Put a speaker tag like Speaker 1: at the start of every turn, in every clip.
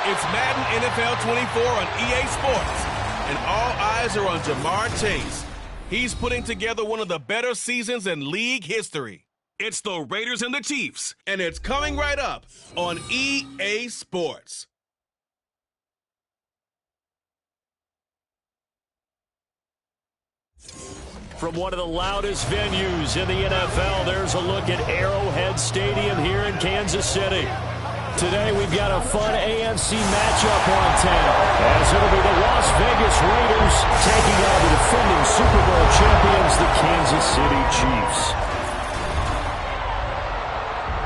Speaker 1: It's Madden NFL 24 on EA Sports, and all eyes are on Jamar Chase. He's putting together one of the better seasons in league history. It's the Raiders and the Chiefs, and it's coming right up on EA Sports.
Speaker 2: From one of the loudest venues in the NFL, there's a look at Arrowhead Stadium here in Kansas City. Today we've got a fun AFC matchup on tap, as it'll be the Las Vegas Raiders taking on the defending Super Bowl champions, the Kansas City Chiefs.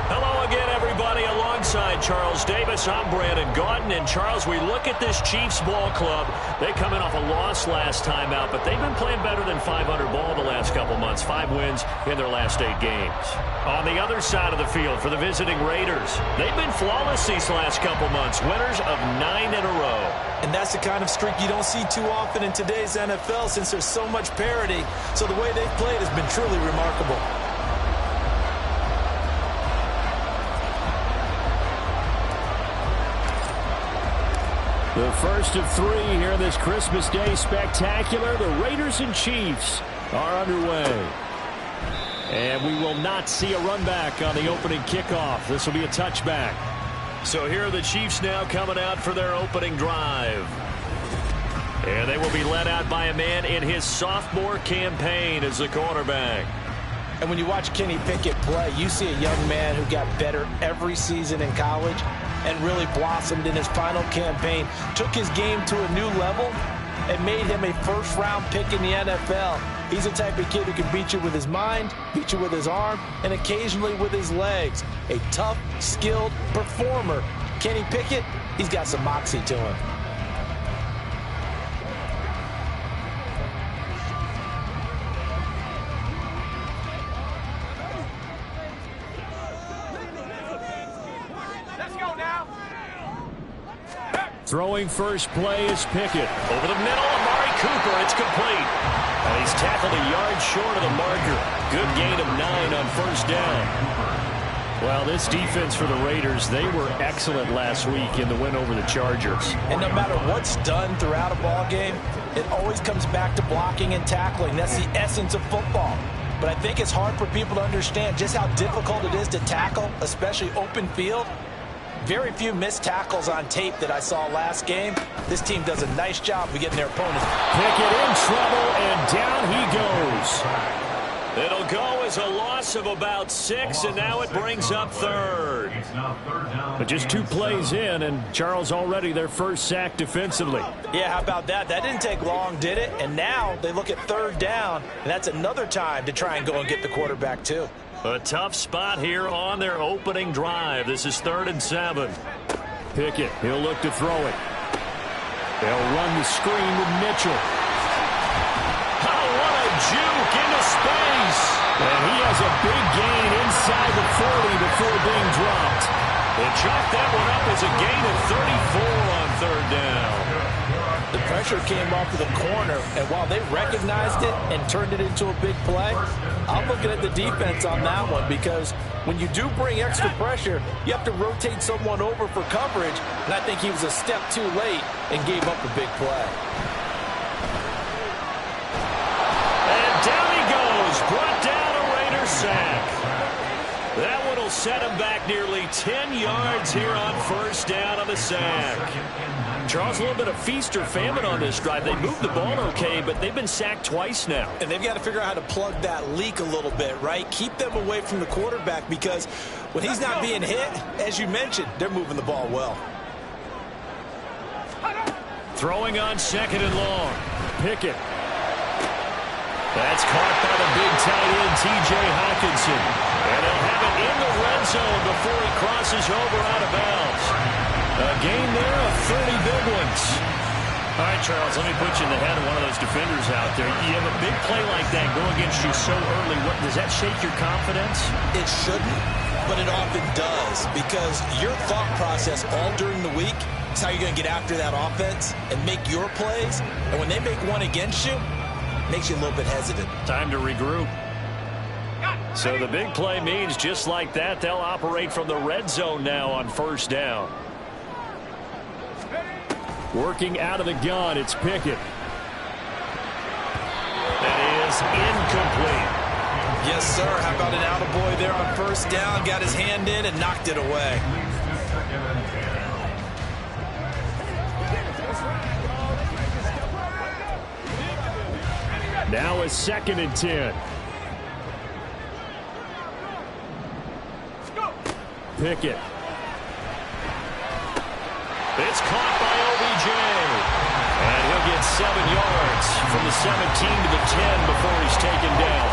Speaker 2: Hello again, everybody. Alongside Charles Davis, I'm Brandon Gaudin. And Charles, we look at this Chiefs ball club. They come in off a loss last time out, but they've been playing better than 500 ball the last couple months. 5 wins in their last 8 games. On the other side of the field for the visiting Raiders, they've been flawless these last couple months, winners of 9 in a row.
Speaker 3: And that's the kind of streak you don't see too often in today's NFL since there's so much parity. So the way they've played has been truly remarkable.
Speaker 2: The first of 3 here in this Christmas Day spectacular. The Raiders and Chiefs are underway. And we will not see a run back on the opening kickoff. This will be a touchback. So here are the Chiefs now coming out for their opening drive. And they will be led out by a man in his sophomore campaign as the quarterback.
Speaker 3: And when you watch Kenny Pickett play, you see a young man who got better every season in college and really blossomed in his final campaign, took his game to a new level, and made him a first-round pick in the NFL. He's the type of kid who can beat you with his mind, beat you with his arm, and occasionally with his legs. A tough, skilled performer. Kenny Pickett, he's got some moxie to him.
Speaker 2: Throwing first play is Pickett. Over the middle, Amari Cooper. It's complete. And he's tackled a yard short of the marker. Good gain of 9 on first down. Well, this defense for the Raiders, they were excellent last week in the win over the Chargers.
Speaker 3: And no matter what's done throughout a ball game, it always comes back to blocking and tackling. That's the essence of football. But I think it's hard for people to understand just how difficult it is to tackle, especially open field. Very few missed tackles on tape that I saw last game. This team does a nice job of getting their opponents.
Speaker 2: Pickett in trouble, and down he goes. It'll go as a loss of about 6, and now it brings up 3rd. But just 2 plays in, and Charles already their first sack defensively.
Speaker 3: Yeah, how about that? That didn't take long, did it? And now they look at 3rd down, and that's another time to try and go and get the quarterback too.
Speaker 2: A tough spot here on their opening drive. This is 3rd and 7. Pickett, he'll look to throw it. They'll run the screen with Mitchell. Oh, what a juke into space. And he has a big gain inside the 40 before being dropped. They chalk that one up as a gain of 34 on 3rd down.
Speaker 3: The pressure came off of the corner, and while they recognized it and turned it into a big play, I'm looking at the defense on that one because when you do bring extra pressure, you have to rotate someone over for coverage, and I think he was a step too late and gave up a big play.
Speaker 2: And down he goes, brought down a Raider sack. That one will set him back nearly 10 yards here on first down on the sack. Charles, a little bit of feast or famine on this drive. They moved the ball okay, but they've been sacked twice now.
Speaker 3: And they've got to figure out how to plug that leak a little bit, right? Keep them away from the quarterback because when he's not being hit, as you mentioned, they're moving the ball well.
Speaker 2: Throwing on 2nd and long. Pickett. That's caught by the big tight end, T.J. Hockenson. And they'll have it in the red zone before he crosses over out of bounds. A gain there of 30 big ones. All right, Charles, let me put you in the head of one of those defenders out there. You have a big play like that go against you so early. Does that shake your confidence?
Speaker 3: It shouldn't, but it often does because your thought process all during the week is how you're going to get after that offense and make your plays. And when they make one against you, it makes you a little bit hesitant.
Speaker 2: Time to regroup. So the big play means just like that, they'll operate from the red zone now on first down. Working out of the gun, it's Pickett. That is incomplete.
Speaker 3: Yes, sir. How about an attaboy there on first down? Got his hand in and knocked it away.
Speaker 2: Now a 2nd and 10. Pickett. It's caught by OBJ. And he'll get 7 yards from the 17 to the 10 before he's taken down.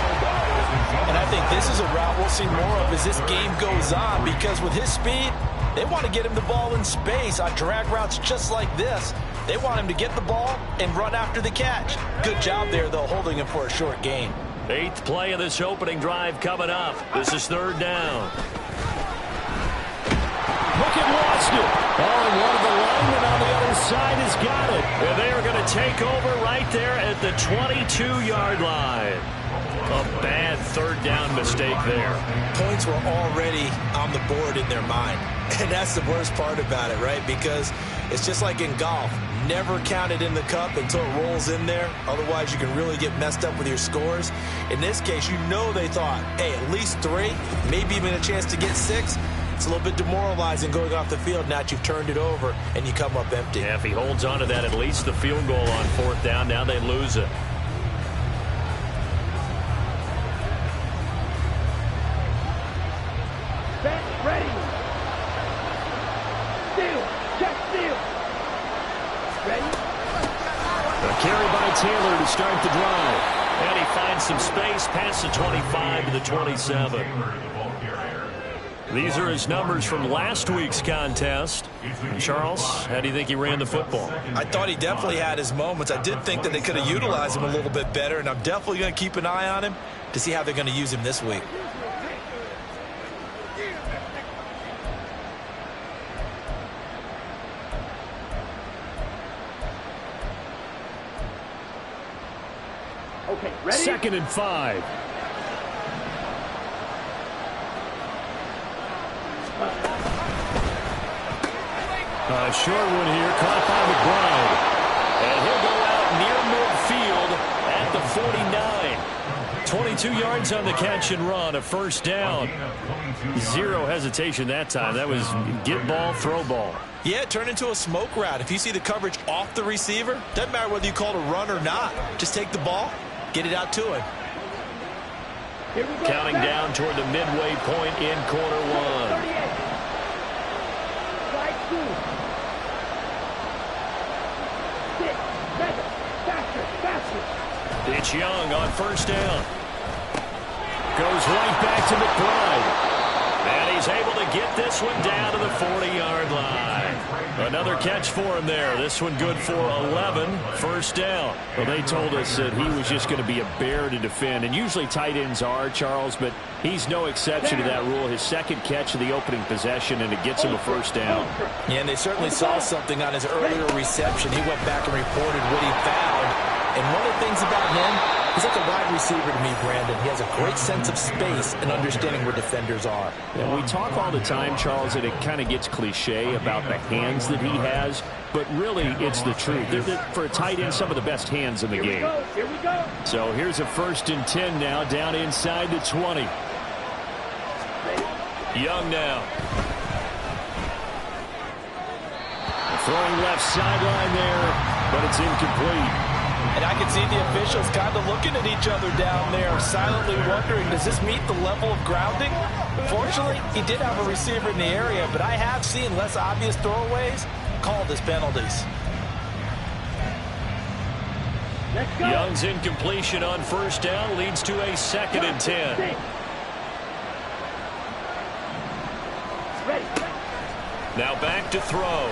Speaker 3: And I think this is a route we'll see more of as this game goes on, because with his speed, they want to get him the ball in space on drag routes just like this. They want him to get the ball and run after the catch. Good job there, though, holding him for a short gain.
Speaker 2: 8th play of this opening drive coming up. This is 3rd down. Pickett lost it. Oh, and one of the linemen on the other side has got it. And they are going to take over right there at the 22-yard line. A bad 3rd down mistake there.
Speaker 3: Points were already on the board in their mind. And that's the worst part about it, right? Because it's just like in golf. Never count it in the cup until it rolls in there. Otherwise, you can really get messed up with your scores. In this case, you know they thought, hey, at least 3, maybe even a chance to get 6. It's a little bit demoralizing going off the field now that you've turned it over and you come up empty.
Speaker 2: Yeah, if he holds on to that, at least the field goal on 4th down. Now they lose it.
Speaker 4: Ready. Steal. Check steal. Ready.
Speaker 2: A carry by Taylor to start the drive. And he finds some space past the 25 to the 27. These are his numbers from last week's contest. Charles, how do you think he ran the football?
Speaker 3: I thought he definitely had his moments. I did think that they could have utilized him a little bit better, and I'm definitely going to keep an eye on him to see how they're going to use him this week.
Speaker 4: Okay, ready?
Speaker 2: 2nd and 5. A short one here, caught by McBride. And he'll go out near midfield at the 49. 22 yards on the catch and run, a 1st down. 0 hesitation that time. That was get ball, throw ball.
Speaker 3: Yeah, turn into a smoke route. If you see the coverage off the receiver, doesn't matter whether you call it a run or not. Just take the ball, get it out to him.
Speaker 2: Counting down toward the midway point in quarter 1.
Speaker 4: 38. Strike 2. 6. 7. Faster. Faster.
Speaker 2: It's Young on 1st down. Goes right back to McBride. And he's able to get this one down to the 40-yard line. Another catch for him there. This one good for 11. 1st down. Well, they told us that he was just going to be a bear to defend. And usually tight ends are, Charles, but he's no exception to that rule. His 2nd catch of the opening possession, and it gets him a 1st down.
Speaker 3: Yeah, and they certainly saw something on his earlier reception. He went back and reported what he found. And one of the things about him, he's like a wide receiver to me, Brandon. He has a great sense of space and understanding where defenders are.
Speaker 2: And we talk all the time, Charles, that it kind of gets cliche about the hands that he has, but really it's the truth. For a tight end, some of the best hands in the game.
Speaker 4: Here we go.
Speaker 2: So here's a 1st and 10 now, down inside the 20. Young now. Throwing left sideline there, but it's incomplete.
Speaker 3: And I can see the officials kind of looking at each other down there, silently wondering, does this meet the level of grounding? Fortunately, he did have a receiver in the area, but I have seen less obvious throwaways called as penalties.
Speaker 4: Let's go.
Speaker 2: Young's incompletion on 1st down leads to a 2nd and 10.
Speaker 4: Ready.
Speaker 2: Now back to throw.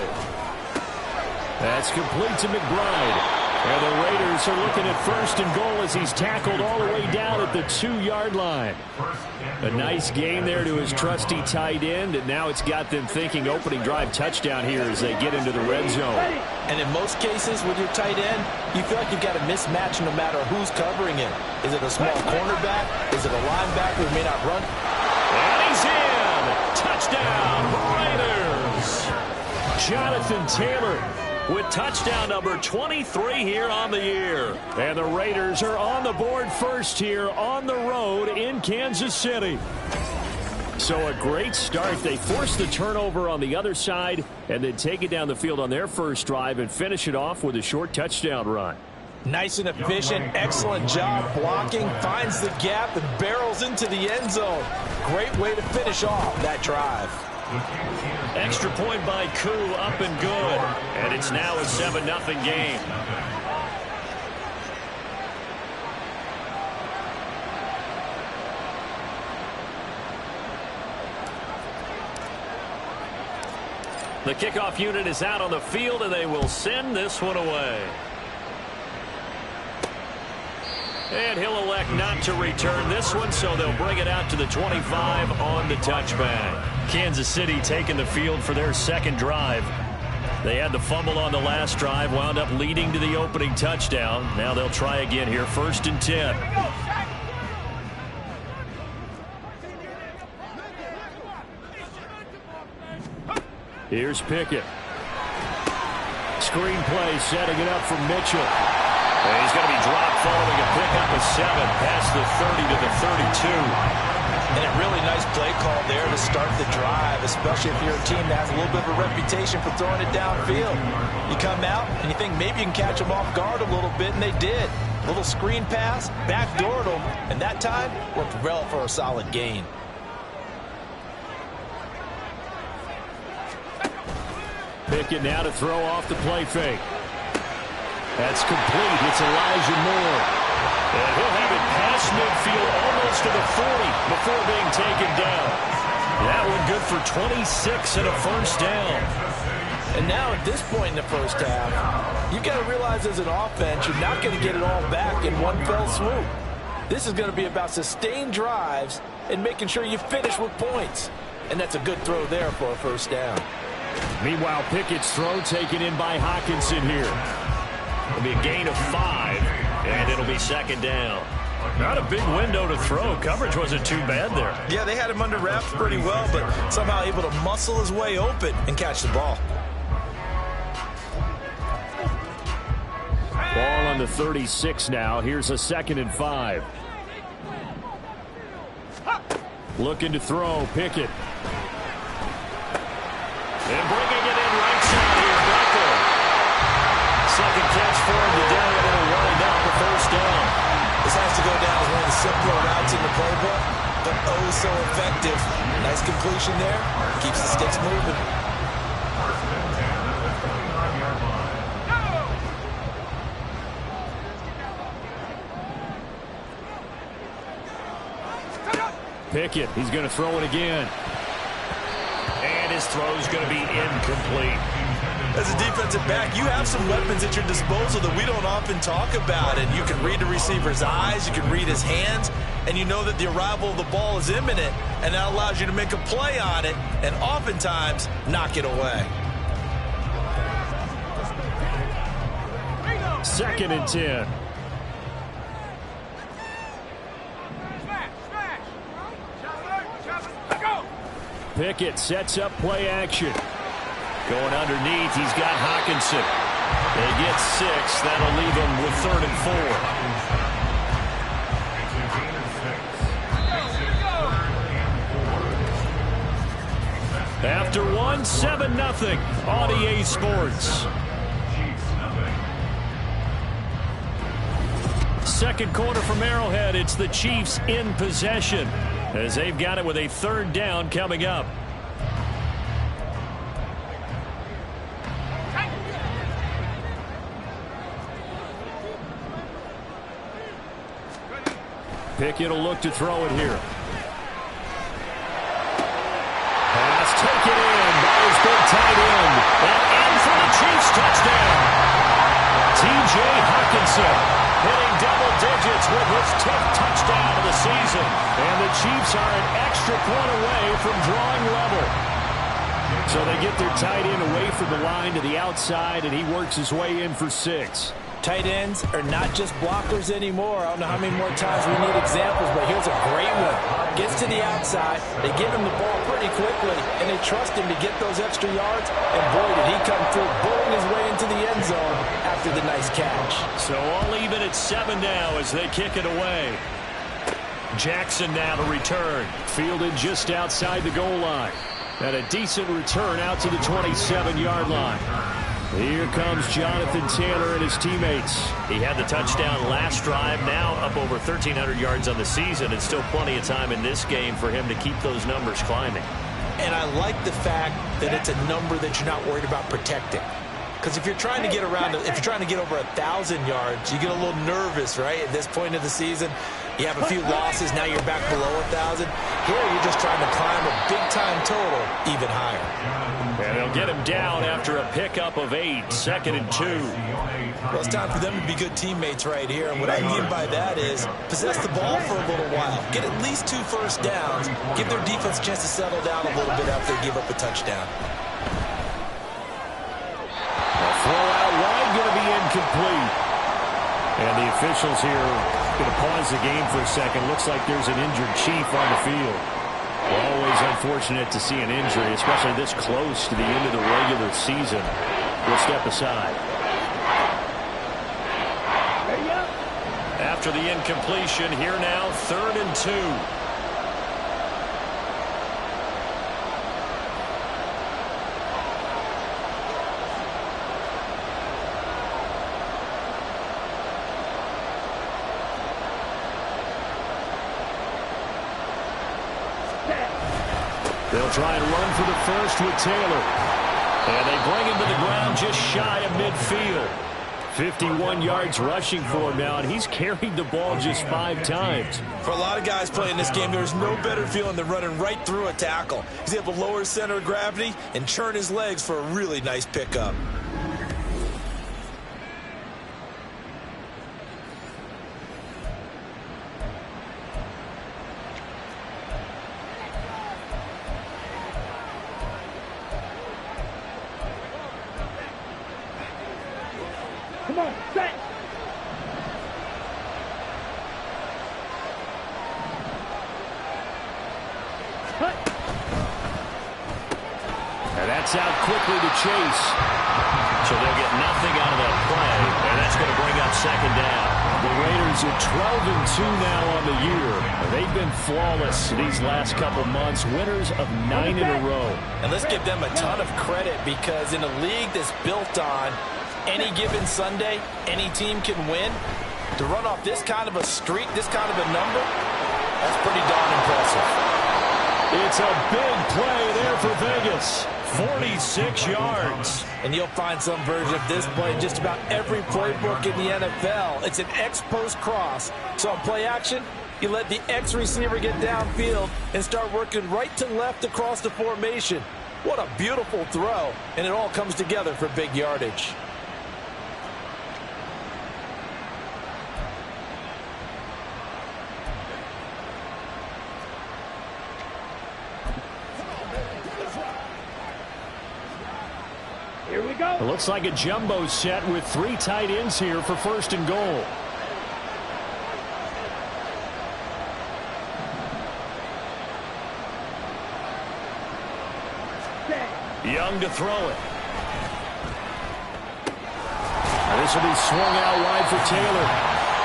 Speaker 2: That's complete to McBride. And the Raiders are looking at 1st and goal as he's tackled all the way down at the 2-yard line. A nice gain there to his trusty tight end, and now it's got them thinking opening drive touchdown here as they get into the red zone.
Speaker 3: And in most cases with your tight end, you feel like you've got a mismatch no matter who's covering it. Is it a small cornerback? Is it a linebacker who may not run?
Speaker 2: And he's in! Touchdown, Raiders! Jonathan Taylor with touchdown number 23 here on the year. And the Raiders are on the board first here on the road in Kansas City. So a great start. They force the turnover on the other side and then take it down the field on their first drive and finish it off with a short touchdown run.
Speaker 3: Nice and efficient, excellent job blocking, finds the gap and barrels into the end zone. Great way to finish off that drive.
Speaker 2: Extra point by Koo, up and good. And it's now a 7-0 game. The kickoff unit is out on the field, and they will send this one away. And he'll elect not to return this one, so they'll bring it out to the 25 on the touchback. Kansas City taking the field for their second drive. They had the fumble on the last drive, wound up leading to the opening touchdown. Now they'll try again here, 1st and 10. Here's Pickett. Screen play, setting it up for Mitchell. And he's going to be dropped following a pickup of 7 past the 30 to the 32.
Speaker 3: And a really nice play call there to start the drive, especially if you're a team that has a little bit of a reputation for throwing it downfield. You come out and you think maybe you can catch them off guard a little bit, and they did. Little screen pass, backdoored them, and that time worked well for a solid gain.
Speaker 2: Pickett now to throw off the play fake. That's complete. It's Elijah Moore. And he'll have it past midfield almost to the 40 before being taken down. That one good for 26 and a first down.
Speaker 3: And now at this point in the first half, you've got to realize as an offense, you're not going to get it all back in one fell swoop. This is going to be about sustained drives and making sure you finish with points. And that's a good throw there for a first down.
Speaker 2: Meanwhile, Pickett's throw taken in by Hockenson here. It'll be a gain of 5, and it'll be second down. Not a big window to throw. Coverage wasn't too bad there.
Speaker 3: Yeah, they had him under wraps pretty well, but somehow able to muscle his way open and catch the ball.
Speaker 2: Ball on the 36 now. Here's a 2nd and 5. Looking to throw, Pickett. And bringing it in right side here, Becker. Second catch for him today, and it'll wind out the first down.
Speaker 3: This has to go down as one of the simpler routes in the playbook, but oh so effective. Nice completion there. Keeps the sticks moving.
Speaker 2: Pickett, he's going to throw it again. And his throw's going to be incomplete.
Speaker 3: As a defensive back, you have some weapons at your disposal that we don't often talk about. And you can read the receiver's eyes, you can read his hands, and you know that the arrival of the ball is imminent, and that allows you to make a play on it and oftentimes knock it away.
Speaker 2: 2nd and 10. Pickett sets up play action. Going underneath, he's got Hockenson. They get 6. That'll leave him with 3rd and 4. After 1, 7-0 on EA Sports. Second quarter from Arrowhead. It's the Chiefs in possession as they've got it with a 3rd down coming up. Pickett will look to throw it here. Pass taken in by his big tight end. And in for the Chiefs touchdown. T.J. Hockenson hitting double digits with his 10th touchdown of the season. And the Chiefs are an extra point away from drawing level. So they get their tight end away from the line to the outside, and he works his way in for 6.
Speaker 3: Tight ends are not just blockers anymore. I don't know how many more times we need examples, but here's a great one. Gets to the outside, they give him the ball pretty quickly, and they trust him to get those extra yards, and boy, did he come through, bowling his way into the end zone after the nice catch.
Speaker 2: So all even at 7 now as they kick it away. Jackson now to return. Fielded just outside the goal line. And a decent return out to the 27-yard line. Here comes Jonathan Taylor and his teammates.
Speaker 5: He had the touchdown last drive, now up over 1,300 yards on the season, and still plenty of time in this game for him to keep those numbers climbing.
Speaker 3: And I like the fact that it's a number that you're not worried about protecting. Because if you're trying to get around, if you're trying to get over 1,000 yards, you get a little nervous, right? At this point of the season, you have a few losses, now you're back below 1,000. Here, you're just trying to climb a big-time total even higher.
Speaker 2: And they'll get him down after a pickup of 8, 2nd and 2.
Speaker 3: Well, it's time for them to be good teammates right here. And what I mean by that is possess the ball for a little while. Get at least 2 first downs. Give their defense a chance to settle down a little bit after they give up a touchdown.
Speaker 2: A throw out wide going to be incomplete. And the officials here going to pause the game for a second. Looks like there's an injured Chief on the field. Always unfortunate to see an injury, especially this close to the end of the regular season. We'll step aside. After the incompletion, here now, 3rd and 2. They'll try and run for the first with Taylor. And they bring him to the ground just shy of midfield. 51 yards rushing for him now, and he's carried the ball just 5 times.
Speaker 3: For a lot of guys playing this game, there's no better feeling than running right through a tackle. He's able to lower his center of gravity and churn his legs for a really nice pickup.
Speaker 4: Come on, set. Cut.
Speaker 2: And that's out quickly to Chase.
Speaker 5: So they'll get nothing out of that play, and that's going to bring up 2nd down.
Speaker 2: The Raiders are 12 and 2 now on the year. They've been flawless these last couple months, winners of 9 in a row.
Speaker 3: And let's give them a ton of credit, because in a league that's built on any given Sunday, any team can win. To run off this kind of a streak, this kind of a number, that's pretty darn impressive.
Speaker 2: It's a big play there for Vegas. 46 yards.
Speaker 3: And you'll find some version of this play in just about every playbook in the NFL. It's an X-post cross. So on play action, you let the X receiver get downfield and start working right to left across the formation. What a beautiful throw. And it all comes together for big yardage.
Speaker 4: Here we go.
Speaker 2: It looks like a jumbo set with 3 tight ends here for 1st and goal. Young to throw it. And this will be swung out wide for Taylor.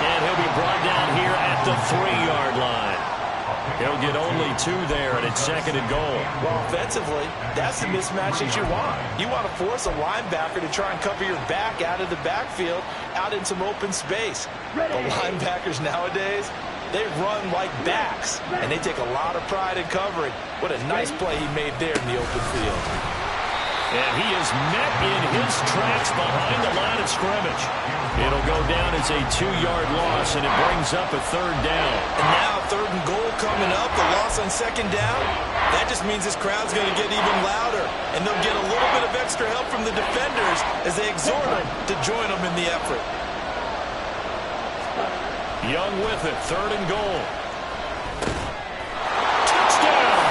Speaker 5: And he'll be brought down here at the 3-yard line. He'll get only 2 there, and it's 2nd and goal.
Speaker 3: Well, offensively, that's the mismatch that you want. You want to force a linebacker to try and cover your back out of the backfield, out in some open space. The linebackers nowadays, they run like backs, and they take a lot of pride in covering. What a nice play he made there in the open field.
Speaker 2: And he is met in his tracks behind the line of scrimmage. It'll go down as a 2-yard loss, and it brings up a 3rd down.
Speaker 3: And now 3rd and goal coming up, the loss on 2nd down. That just means this crowd's going to get even louder, and they'll get a little bit of extra help from the defenders as they exhort them to join them in the effort.
Speaker 2: Young with it, 3rd and goal. Touchdown!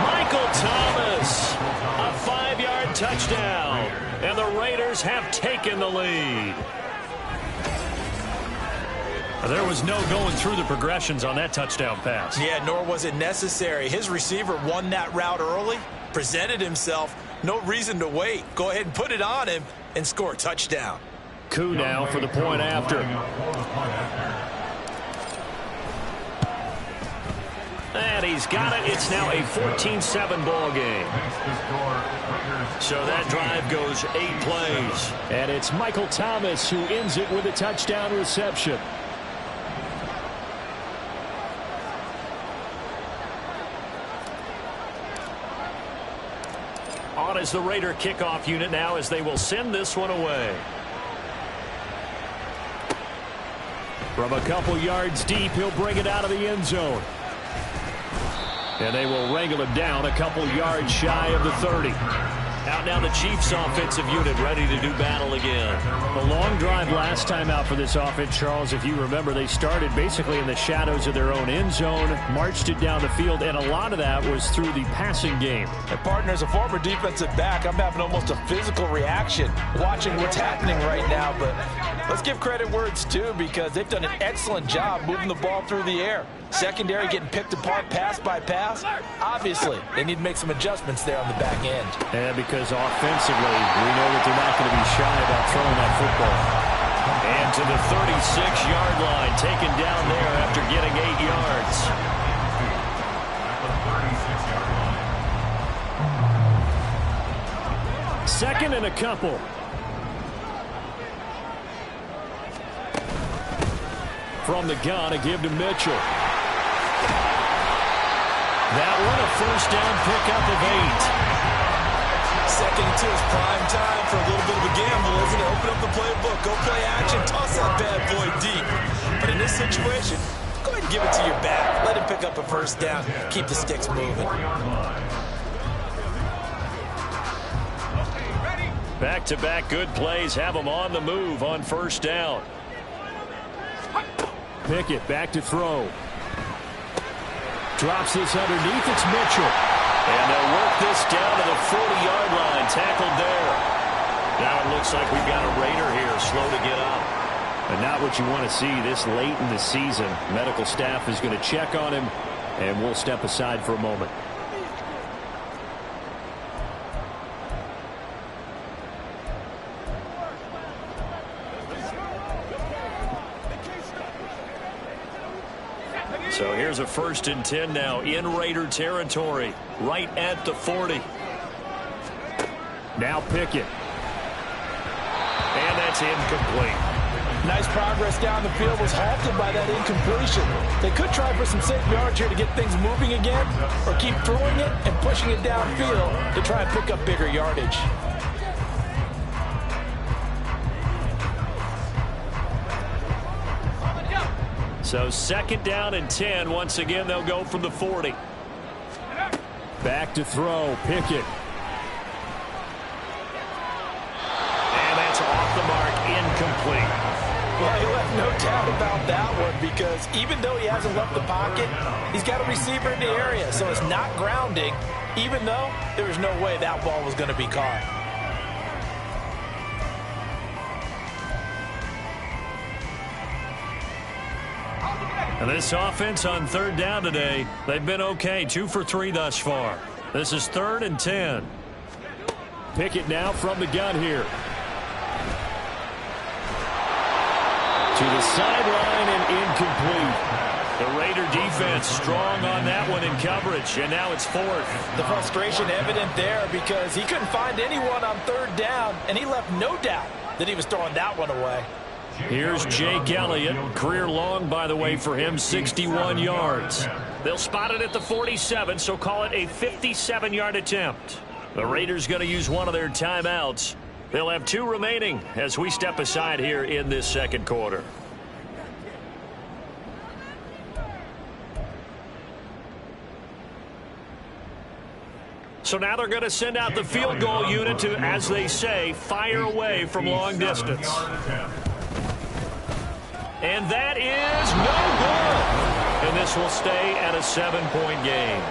Speaker 2: Michael Thomas, a 5-yard touchdown, and the Raiders have taken the lead.
Speaker 5: There was no going through the progressions on that touchdown pass.
Speaker 3: Yeah, nor was it necessary. His receiver won that route early, presented himself. No reason to wait. Go ahead and put it on him and score a touchdown.
Speaker 2: Coup now for the point after.
Speaker 5: And he's got it. It's now a 14-7 ball game. So that drive goes 8 plays.
Speaker 2: And it's Michael Thomas who ends it with a touchdown reception.
Speaker 5: On is the Raider kickoff unit now as they will send this one away.
Speaker 2: From a couple yards deep, he'll bring it out of the end zone. And they will wrangle him down a couple yards shy of the 30.
Speaker 5: Out now the Chiefs offensive unit ready to do battle again.
Speaker 2: A long drive last time out for this offense, Charles. If you remember, they started basically in the shadows of their own end zone, marched it down the field, and a lot of that was through the passing game.
Speaker 3: And partner, as a former defensive back, I'm having almost a physical reaction watching what's happening right now. But let's give credit where it's due because they've done an excellent job moving the ball through the air. Secondary getting picked apart pass by pass. Obviously, they need to make some adjustments there on the back end.
Speaker 2: And because offensively, we know that they're not going to be shy about throwing that football.
Speaker 5: And to the 36-yard line, taken down there after getting 8 yards.
Speaker 2: Second and a couple. From the gun, a give to Mitchell.
Speaker 5: That one a first down pickup of 8.
Speaker 3: Second to his prime time for a little bit of a gamble, isn't it? Open up the playbook, go play action, toss that bad boy deep. But in this situation, go ahead and give it to your back. Let him pick up a first down. Keep the sticks moving.
Speaker 5: Back-to-back good plays have them on the move on first down.
Speaker 2: Pickett back to throw. Drops this underneath. It's Mitchell.
Speaker 5: And they'll work this down to the 40-yard line. Tackled there. Now it looks like we've got a Raider here, slow to get up.
Speaker 2: And not what you want to see this late in the season. Medical staff is going to check on him, and we'll step aside for a moment.
Speaker 5: So here's a 1st and 10 now in Raider territory, right at the 40.
Speaker 2: Now Pickett.
Speaker 5: And that's incomplete.
Speaker 3: Nice progress down the field was halted by that incompletion. They could try for some safe yards here to get things moving again, or keep throwing it and pushing it downfield to try and pick up bigger yardage.
Speaker 5: So 2nd down and 10. Once again, they'll go from the 40.
Speaker 2: Back to throw. Pickett.
Speaker 5: And that's off the mark. Incomplete.
Speaker 3: Well, he left no doubt about that one because even though he hasn't left the pocket, he's got a receiver in the area, so it's not grounding, even though there was no way that ball was going to be caught.
Speaker 5: And this offense on 3rd down today, they've been okay. 2 for 3 thus far. This is 3rd and 10.
Speaker 2: Pickett now from the gun here. To the sideline and incomplete.
Speaker 5: The Raider defense strong on that one in coverage, and now it's 4th.
Speaker 3: The frustration evident there because he couldn't find anyone on 3rd down, and he left no doubt that he was throwing that one away.
Speaker 5: Here's Jake Elliott. Career long, by the way, for him, 61 yards. They'll spot it at the 47, so call it a 57-yard attempt. The Raiders going to use one of their timeouts. They'll have 2 remaining as we step aside here in this 2nd quarter. So now they're going to send out the field goal unit to, as they say, fire away from long distance. And that is no good. And this will stay at a 7-point game.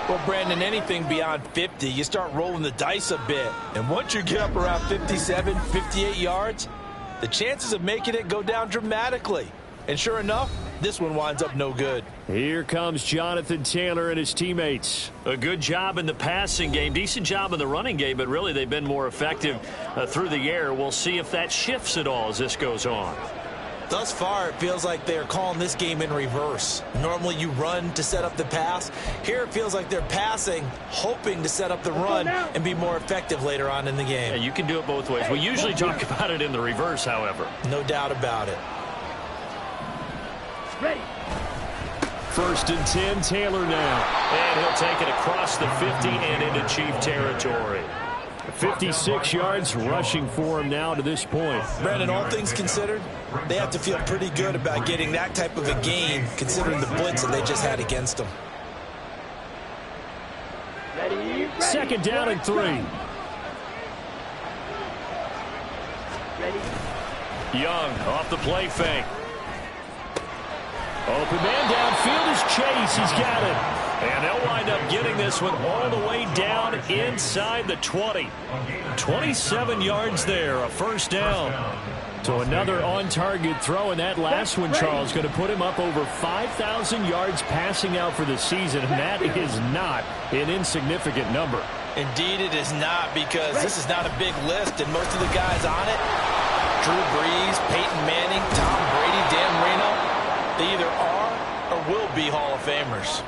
Speaker 3: Well, Brandon, anything beyond 50, you start rolling the dice a bit. And once you get up around 57, 58 yards, the chances of making it go down dramatically. And sure enough, this one winds up no good.
Speaker 2: Here comes Jonathan Taylor and his teammates.
Speaker 5: A good job in the passing game, decent job in the running game, but really they've been more effective through the air. We'll see if that shifts at all as this goes on.
Speaker 3: Thus far, it feels like they're calling this game in reverse. Normally you run to set up the pass. Here it feels like they're passing, hoping to set up the run and be more effective later on in the game.
Speaker 5: Yeah, you can do it both ways. We usually talk about it in the reverse, however.
Speaker 3: No doubt about it.
Speaker 4: Ready.
Speaker 2: 1st and 10, Taylor now.
Speaker 5: And he'll take it across the 50 and into Chief territory.
Speaker 2: 56 yards rushing for him now to this point.
Speaker 3: Brandon, all things considered, they have to feel pretty good about getting that type of a gain considering the blitz that they just had against them.
Speaker 4: Ready.
Speaker 2: 2nd down and 3.
Speaker 4: Ready.
Speaker 5: Young off the play fake.
Speaker 2: Open man downfield is Chase. He's got it.
Speaker 5: And they'll wind up getting this one all the way down inside the 20. 27 yards there, a 1st down.
Speaker 2: So another on-target throw, and that last one, Charles, going to put him up over 5,000 yards passing out for the season, and that is not an insignificant number.
Speaker 3: Indeed it is not, because this is not a big list, and most of the guys on it, Drew Brees, Peyton Manning, Tom Brady, Dan Marino, they either are or will be Hall of Famers.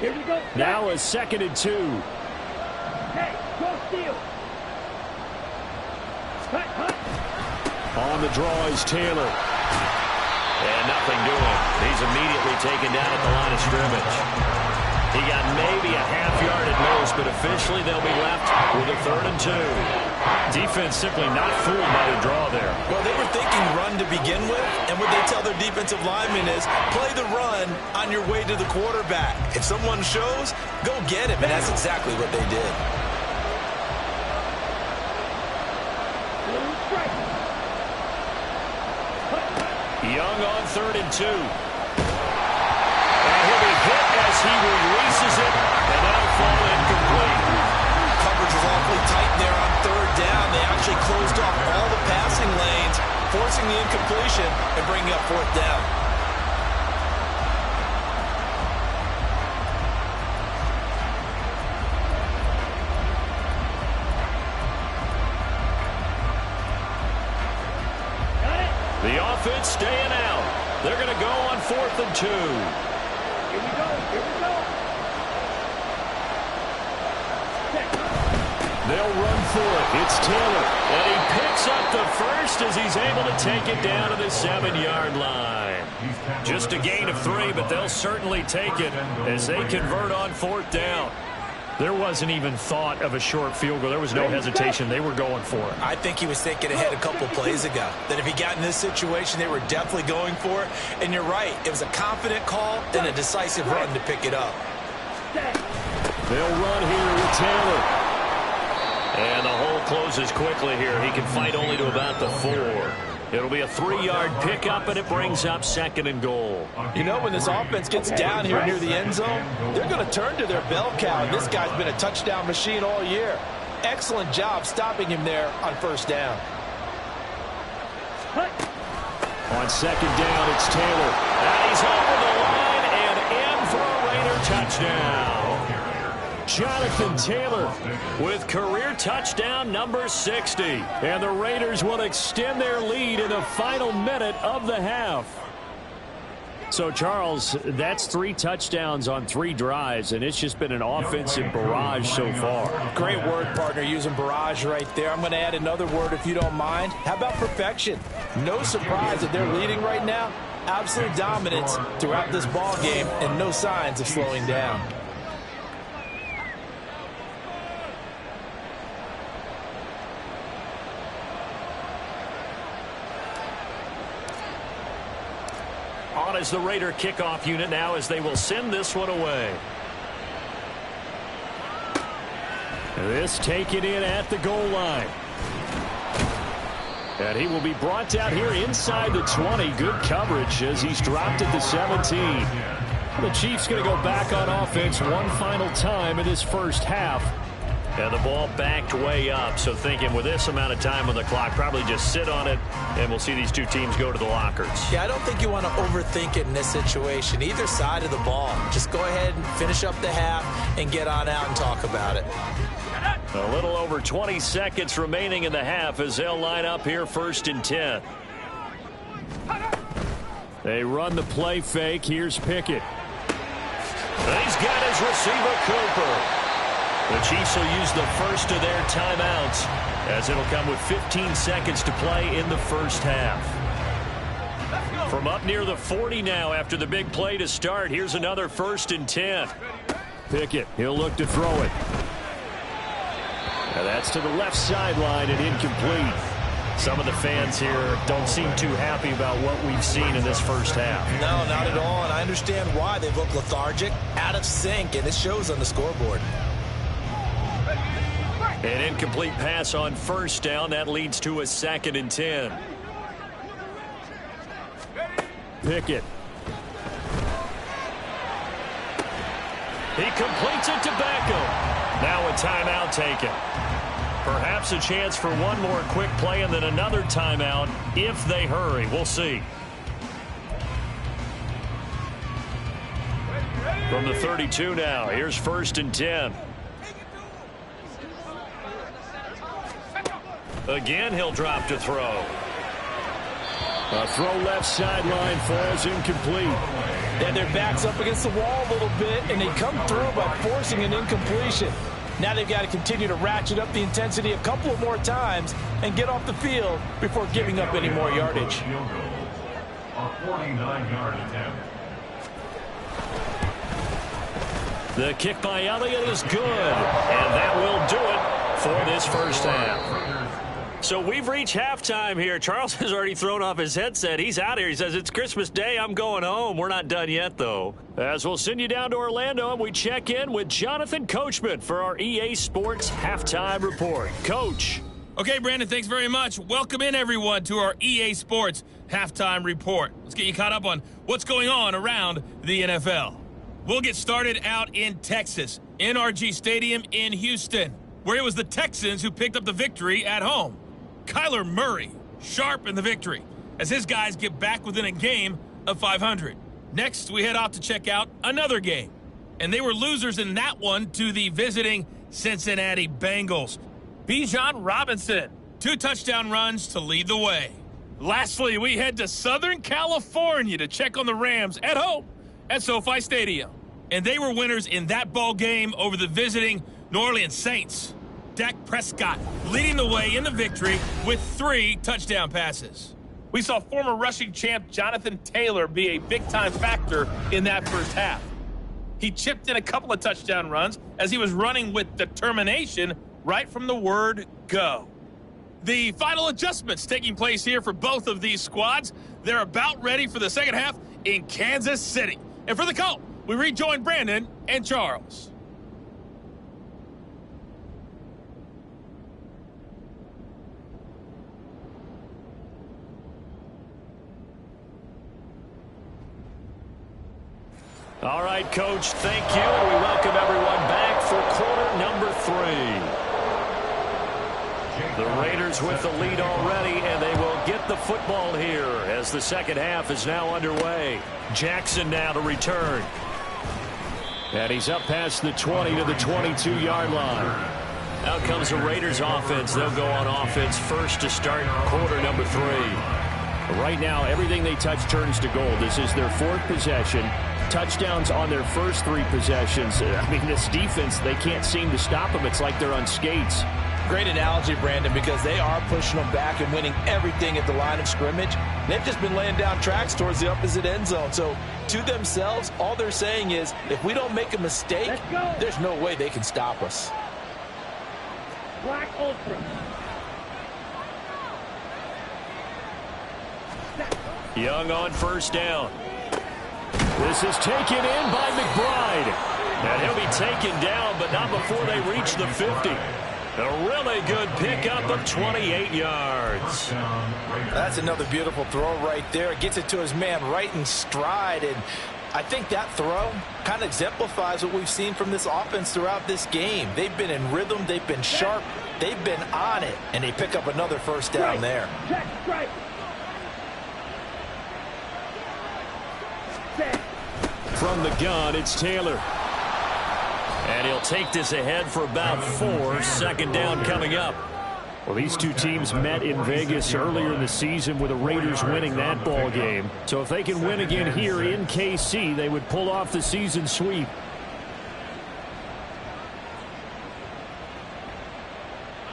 Speaker 4: Here we go.
Speaker 2: Now a 2nd and 2.
Speaker 4: Hey, go steal. Hut.
Speaker 2: On the draw is Taylor.
Speaker 5: And nothing doing. He's immediately taken down at the line of scrimmage. He got maybe a half yard at most, but officially they'll be left with a 3rd and 2.
Speaker 2: Defense simply not fooled by the draw there.
Speaker 3: Well, they were thinking run to begin with, and what they tell their defensive linemen is play the run on your way to the quarterback. If someone shows, go get him, and that's exactly what they did.
Speaker 5: Young on 3rd and 2. And he'll be hit as he releases it, and that'll fall incomplete.
Speaker 3: Coverage was awfully tight there on 3rd down. They actually closed off all the passing lanes, forcing the incompletion and bringing up 4th down.
Speaker 5: The offense staying out. They're going to go on 4th and 2.
Speaker 4: Here we go.
Speaker 2: They'll run for it. It's Taylor.
Speaker 5: And he picks up the 1st as he's able to take it down to the 7-yard line. Just a gain of 3, but they'll certainly take it as they convert on 4th down.
Speaker 2: There wasn't even thought of a short field goal. There was no hesitation. They were going for it.
Speaker 3: I think he was thinking ahead a couple plays ago, that if he got in this situation, they were definitely going for it. And you're right. It was a confident call and a decisive run to pick it up.
Speaker 2: They'll run here with Taylor.
Speaker 5: And the hole closes quickly here. He can fight only to about the 4. It'll be a 3-yard pickup, and it brings up 2nd and goal.
Speaker 3: You know, when this offense gets down here near the end zone, they're going to turn to their bell cow. And this guy's been a touchdown machine all year. Excellent job stopping him there on 1st down.
Speaker 2: On 2nd down, it's Taylor.
Speaker 5: And he's over the line and in for a Raider touchdown.
Speaker 2: Jonathan Taylor
Speaker 5: with career touchdown number 60.
Speaker 2: And the Raiders will extend their lead in the final minute of the half. So, Charles, that's 3 touchdowns on 3 drives, and it's just been an offensive barrage so far.
Speaker 3: Great word, partner, using barrage right there. I'm going to add another word if you don't mind. How about perfection? No surprise that they're leading right now. Absolute dominance throughout this ball game and no signs of slowing down.
Speaker 5: On as the Raider kickoff unit now as they will send this one away.
Speaker 2: This taken in at the goal line. And he will be brought down here inside the 20. Good coverage as he's dropped at the 17. The Chiefs going to go back on offense one final time in this first half.
Speaker 5: And the ball backed way up, so thinking with this amount of time on the clock, probably just sit on it, and we'll see these two teams go to the lockers.
Speaker 3: Yeah, I don't think you want to overthink it in this situation. Either side of the ball. Just go ahead and finish up the half and get on out and talk about it.
Speaker 5: A little over 20 seconds remaining in the half as they'll line up here 1st and 10.
Speaker 2: They run the play fake. Here's Pickett.
Speaker 5: And he's got his receiver, Cooper. The Chiefs will use the first of their timeouts as it'll come with 15 seconds to play in the first half. From up near the 40 now after the big play to start, here's another 1st and 10.
Speaker 2: Pickett, he'll look to throw it. And that's to the left sideline and incomplete.
Speaker 5: Some of the fans here don't seem too happy about what we've seen in this first half.
Speaker 3: No, not at all, and I understand why. They look lethargic, out of sync, and it shows on the scoreboard.
Speaker 5: An incomplete pass on 1st down. That leads to a 2nd and 10.
Speaker 2: Pickett.
Speaker 5: He completes it to Beckham. Now a timeout taken. Perhaps a chance for one more quick play and then another timeout if they hurry. We'll see. From the 32 now, here's 1st and 10. Again, he'll drop to throw.
Speaker 2: A throw left sideline falls incomplete.
Speaker 3: And their back's up against the wall a little bit, and they come through by forcing an incompletion. Now they've got to continue to ratchet up the intensity a couple of more times and get off the field before giving up any more yardage.
Speaker 6: A 49-yard attempt.
Speaker 5: The kick by Elliott is good, and that will do it for this first half. So we've reached halftime here. Charles has already thrown off his headset. He's out here. He says, it's Christmas Day. I'm going home. We're not done yet, though. As we'll send you down to Orlando, and we check in with Jonathan Coachman for our EA Sports Halftime Report. Coach.
Speaker 7: Okay, Brandon, thanks very much. Welcome in, everyone, to our EA Sports Halftime Report. Let's get you caught up on what's going on around the NFL. We'll get started out in Texas, NRG Stadium in Houston, where it was the Texans who picked up the victory at home. Kyler Murray sharp in the victory as his guys get back within a game of 500. Next, we head off to check out another game, and they were losers in that one to the visiting Cincinnati Bengals. Bijan Robinson, 2 touchdown runs to lead the way. Lastly, we head to Southern California to check on the Rams at home at SoFi Stadium, and they were winners in that ball game over the visiting New Orleans Saints. Dak Prescott leading the way in the victory with 3 touchdown passes. We saw former rushing champ Jonathan Taylor be a big-time factor in that first half. He chipped in a couple of touchdown runs as he was running with determination right from the word go. The final adjustments taking place here for both of these squads. They're about ready for the second half in Kansas City. And for the call, we rejoin Brandon and Charles.
Speaker 5: All right, Coach, thank you. And we welcome everyone back for quarter number 3. The Raiders with the lead already, and they will get the football here as the second half is now underway. Jackson now to return.
Speaker 2: And he's up past the 20 to the 22-yard line.
Speaker 5: Out comes the Raiders offense. They'll go on offense first to start quarter number 3.
Speaker 2: Right now, everything they touch turns to gold. This is their 4th possession. Touchdowns on their first 3 possessions. I mean, this defense, they can't seem to stop them. It's like they're on skates.
Speaker 3: Great analogy, Brandon, because they are pushing them back and winning everything at the line of scrimmage. They've just been laying down tracks towards the opposite end zone. So, to themselves, all they're saying is, if we don't make a mistake, there's no way they can stop us.
Speaker 4: Black Ultra.
Speaker 5: Young on first down.
Speaker 2: This is taken in by McBride.
Speaker 5: And he'll be taken down, but not before they reach the 50. A really good pickup of 28 yards.
Speaker 3: That's another beautiful throw right there. Gets it to his man right in stride. And I think that throw kind of exemplifies what we've seen from this offense throughout this game. They've been in rhythm, they've been sharp, they've been on it, and they pick up another first down there.
Speaker 4: Check, strike.
Speaker 2: From the gun, it's Taylor.
Speaker 5: And he'll take this ahead for about 4. Second down coming up.
Speaker 2: Well, these two teams met in Vegas earlier in the season with the Raiders winning that ball game. So if they can win again here in KC, they would pull off the season sweep.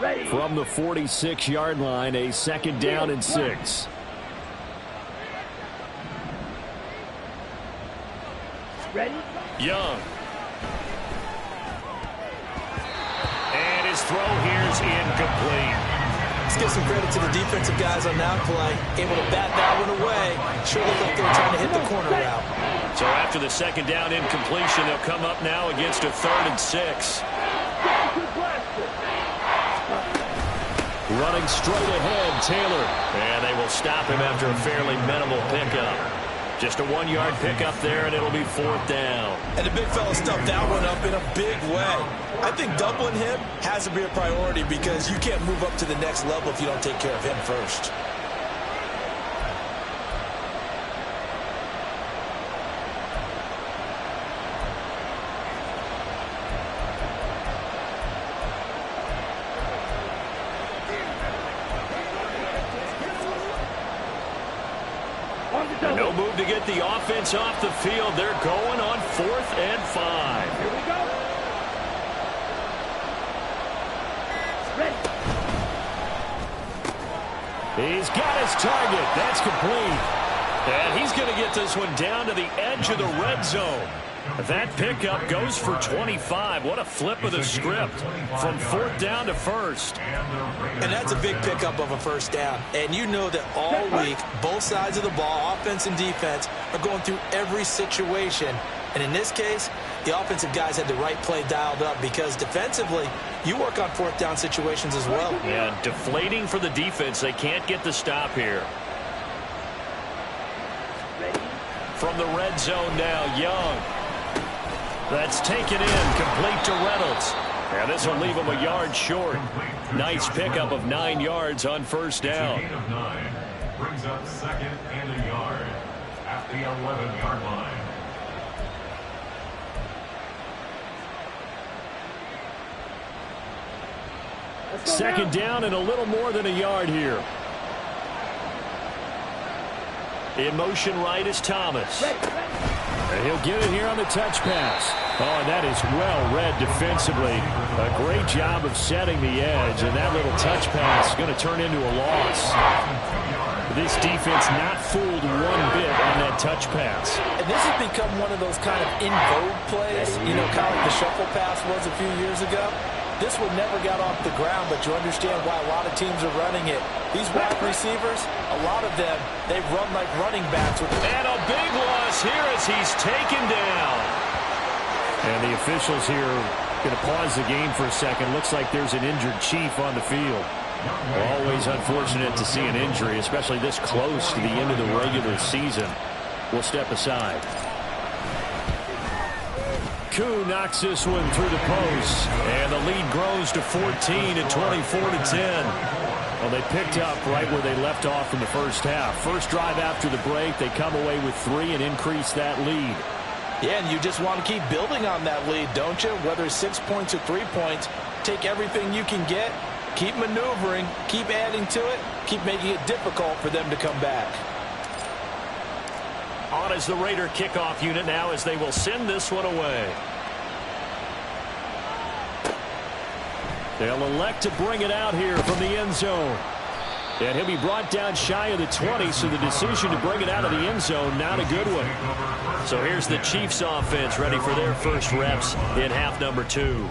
Speaker 4: Ready.
Speaker 2: From the 46-yard line, a second down and 6.
Speaker 4: Ready.
Speaker 5: Young. And his throw here's incomplete.
Speaker 3: Let's give some credit to the defensive guys on that play. Able to bat that one away. Sure looked like they were trying to hit the corner route.
Speaker 5: So after the second down incompletion, they'll come up now against a 3rd and 6.
Speaker 2: Running straight ahead, Taylor.
Speaker 5: And they will stop him after a fairly minimal pickup. Just a 1-yard pickup there, and it'll be 4th down.
Speaker 3: And the big fella stuffed that one up in a big way. I think doubling him has to be a priority because you can't move up to the next level if you don't take care of him first.
Speaker 5: No move to get the offense off the field. They're going on 4th and 5.
Speaker 4: Here we go. Ready.
Speaker 2: He's got his target. That's complete.
Speaker 5: And he's going to get this one down to the edge of the red zone. That pickup goes for 25. What a flip of the script from 4th down to 1st.
Speaker 3: And that's a big pickup of a first down. And you know that all week, both sides of the ball, offense and defense, are going through every situation. And in this case, the offensive guys had the right play dialed up because defensively, you work on 4th down situations as well.
Speaker 5: Yeah, deflating for the defense. They can't get the stop here. From the red zone now, Young. That's taken in, complete to Reynolds. And this will leave him a yard short. Nice pickup of 9 yards on first down.
Speaker 6: Gain of 9 brings up 2nd and a yard at the 11-yard line.
Speaker 2: Second down and a little more than a yard here.
Speaker 5: In motion right is Thomas.
Speaker 2: And he'll get it here on the touch pass. Oh, and that is well read defensively. A great job of setting the edge, and that little touch pass is going to turn into a loss. This defense not fooled one bit on that touch pass.
Speaker 3: And this has become one of those kind of in vogue plays, you know, kind of like the shuffle pass was a few years ago. This one never got off the ground, but you understand why a lot of teams are running it. These wide receivers, a lot of them, they run like running backs.
Speaker 5: And a big loss here as he's taken down.
Speaker 2: And the officials here going to pause the game for a second. Looks like there's an injured Chief on the field. Always unfortunate to see an injury, especially this close to the end of the regular season. We'll step aside. Koo knocks this one through the post, and the lead grows to 14 at 24-10. Well, they picked up right where they left off in the first half. First drive after the break, they come away with 3 and increase that lead.
Speaker 3: Yeah, and you just want to keep building on that lead, don't you? Whether it's 6 points or 3 points, take everything you can get, keep maneuvering, keep adding to it, keep making it difficult for them to come back.
Speaker 5: On as the Raider kickoff unit now as they will send this one away.
Speaker 2: They'll elect to bring it out here from the end zone. And he'll be brought down shy of the 20, so the decision to bring it out of the end zone, not a good one.
Speaker 5: So here's the Chiefs offense ready for their first reps in half number 2.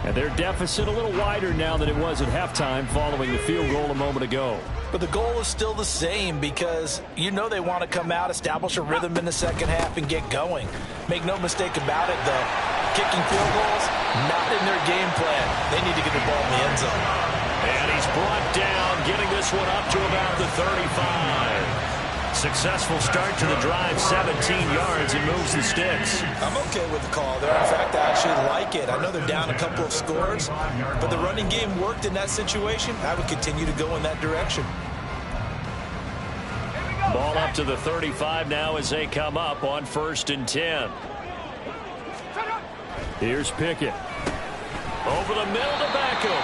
Speaker 2: And their deficit a little wider now than it was at halftime following the field goal a moment ago.
Speaker 3: But the goal is still the same because you know they want to come out, establish a rhythm in the second half, and get going. Make no mistake about it, though. Kicking field goals, not in their game plan. They need to get the ball in the end zone.
Speaker 5: And he's brought down, getting this one up to about the 35. Successful start to the drive, 17 yards, and moves the sticks.
Speaker 3: I'm okay with the call there. In fact, I actually like it. I know they're down a couple of scores, but the running game worked in that situation. I would continue to go in that direction.
Speaker 5: Ball up to the 35 now as they come up on 1st and 10. Here's Pickett. Over the middle to Beckham.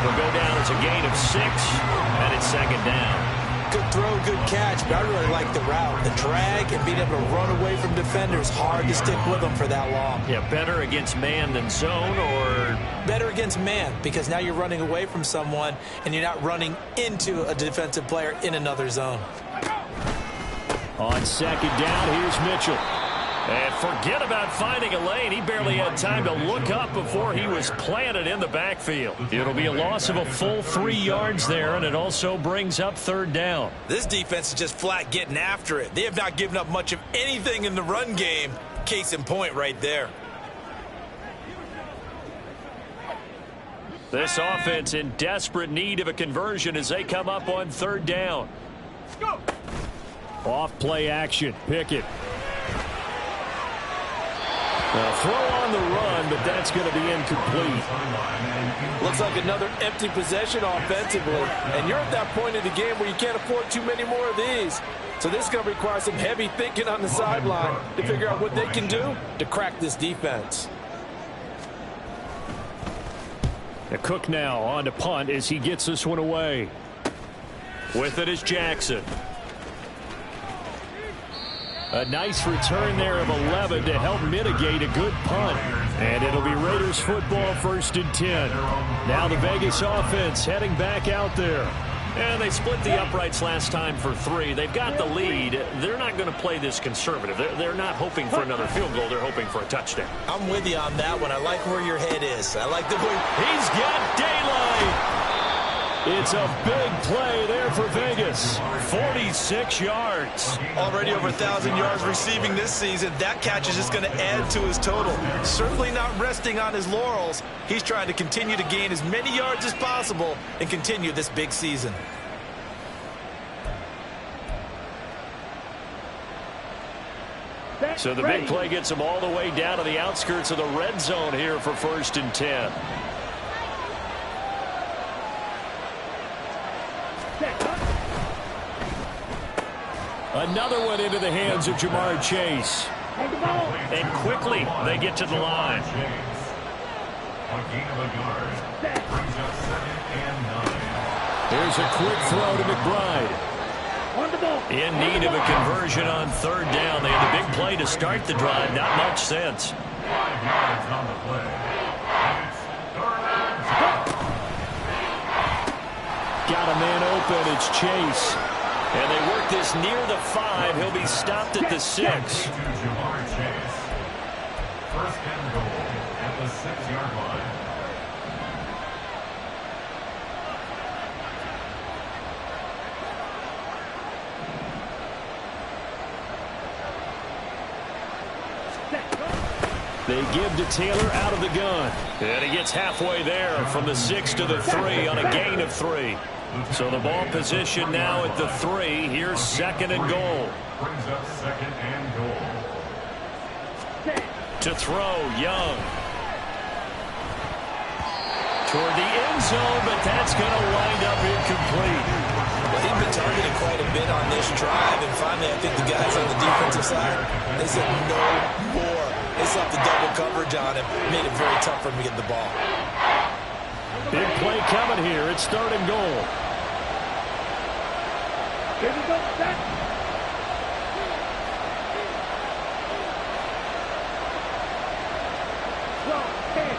Speaker 5: Will go down as a gain of 6, and it's 2nd down.
Speaker 3: Good throw, good catch, but I really like the route. The drag and being able to run away from defenders, hard to stick with them for that long.
Speaker 5: Yeah, better against man than zone, or?
Speaker 3: Better against man, because now you're running away from someone and you're not running into a defensive player in another zone.
Speaker 5: On 2nd down, here's Mitchell. And forget about finding a lane. He barely had time to look up before he was planted in the backfield. It'll be a loss of a full 3 yards there, and it also brings up 3rd down.
Speaker 3: This defense is just flat getting after it. They have not given up much of anything in the run game. Case in point right there.
Speaker 5: This offense in desperate need of a conversion as they come up on 3rd down.
Speaker 4: Go.
Speaker 2: Off play action. Pickett.
Speaker 5: Throw on the run, but that's going to be incomplete.
Speaker 3: Looks like another empty possession offensively. And you're at that point in the game where you can't afford too many more of these. So this is going to require some heavy thinking on the sideline to figure out what they can do to crack this defense.
Speaker 2: The Cook now on to punt as he gets this one away.
Speaker 5: With it is Jackson.
Speaker 2: A nice return there of 11 to help mitigate a good punt. And it'll be Raiders football 1st and 10. Now the Vegas offense heading back out there.
Speaker 5: And they split the uprights last time for 3. They've got the lead. They're not going to play this conservative. They're not hoping for another field goal. They're hoping for a touchdown.
Speaker 3: I'm with you on that one. I like where your head is. I like the way
Speaker 5: He's got daylight. It's a big play there for Vegas. 46 yards.
Speaker 3: already over 1,000 yards receiving this season. That catch is just going to add to his total. Certainly not resting on his laurels. He's trying to continue to gain as many yards as possible and continue this big season.
Speaker 5: So the big play gets him all the way down to the outskirts of the red zone here for 1st and 10.
Speaker 2: Another one into the hands of Jamar Chase.
Speaker 5: And quickly they get to the line.
Speaker 2: Here's a quick throw to McBride.
Speaker 5: In need of a conversion on 3rd down. They had a big play to start the drive. Not much sense.
Speaker 6: 5 yards on the play.
Speaker 2: Got a man open. It's Chase.
Speaker 5: And they work this near the 5. He'll be stopped at the 6.
Speaker 6: First and goal at the 6-yard line.
Speaker 2: They give to Taylor out of the gun.
Speaker 5: And he gets halfway there from the 6 to the 3 on a gain of 3. So the ball position now at the 3. Here's 2nd and goal.
Speaker 6: Brings up 2nd and goal.
Speaker 5: To throw, Young. Toward the end zone, but that's going to wind up incomplete.
Speaker 3: Well, he's been targeted quite a bit on this drive, and finally I think the guys on the defensive side, they said no more. They slapped the double coverage on him, made it very tough for him to get the ball.
Speaker 2: Big play coming here. It's 3rd and goal.
Speaker 4: Here we go, set. Well, 10.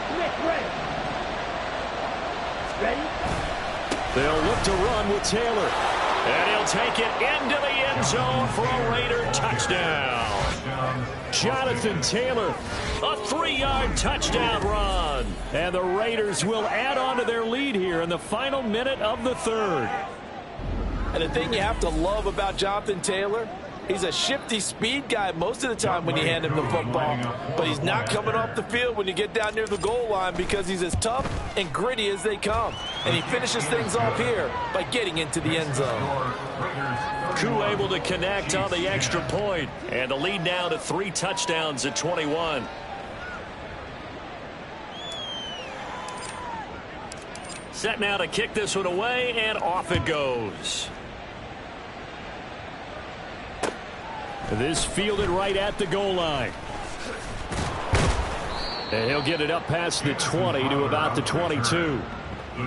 Speaker 4: Smith, ready?
Speaker 2: They'll look to run with Taylor.
Speaker 5: And he'll take it into the end zone for a Raider touchdown.
Speaker 2: Jonathan Taylor.
Speaker 5: A 3-yard touchdown run.
Speaker 2: And the Raiders will add on to their lead here in the final minute of the 3rd.
Speaker 3: And the thing you have to love about Jonathan Taylor, He's a shifty speed guy most of the time when you hand him the football, but he's not coming off the field when you get down near the goal line because he's as tough and gritty as they come. And he finishes things off here by getting into the end zone.
Speaker 5: Koo able to connect on the extra point, and the lead now to 3 touchdowns at 21. Set now to kick this one away, and off it goes.
Speaker 2: This fielded right at the goal line. And he'll get it up past the 20 to about the 22.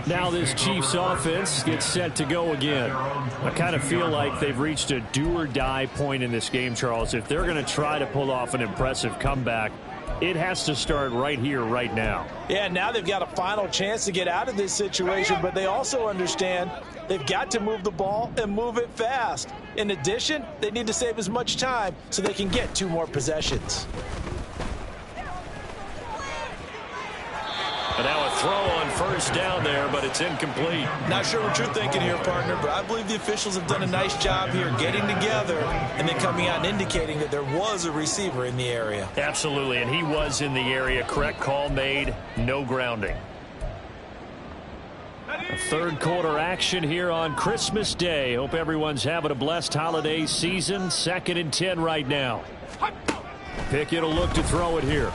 Speaker 2: Now this Chiefs offense gets set to go again. I kind of feel like they've reached a do-or-die point in this game, Charles. If they're going to try to pull off an impressive comeback, it has to start right here, right now.
Speaker 3: Yeah, now they've got a final chance to get out of this situation, but they also understand they've got to move the ball and move it fast. In addition, they need to save as much time so they can get 2 more possessions.
Speaker 5: And now a throw on first down there, but it's incomplete.
Speaker 3: Not sure what you're thinking here, partner, but I believe the officials have done a nice job here getting together and then coming out and indicating that there was a receiver in the area.
Speaker 5: Absolutely, and he was in the area. Correct call made, no grounding.
Speaker 2: A third quarter action here on Christmas Day. Hope everyone's having a blessed holiday season. 2nd and 10 right now. Pickett will look to throw it here.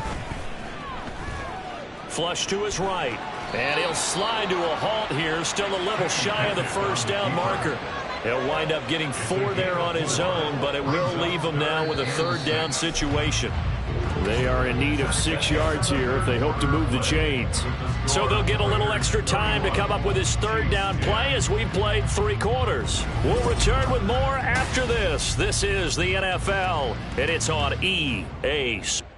Speaker 5: Flush to his right, and he'll slide to a halt here, still a little shy of the first down marker. He'll wind up getting 4 there on his own, but it will leave him now with a 3rd down situation.
Speaker 2: They are in need of 6 yards here if they hope to move the chains.
Speaker 5: So they'll get a little extra time to come up with his 3rd down play as we've played 3 quarters. We'll return with more after this. This is the NFL, and it's on EA Sports.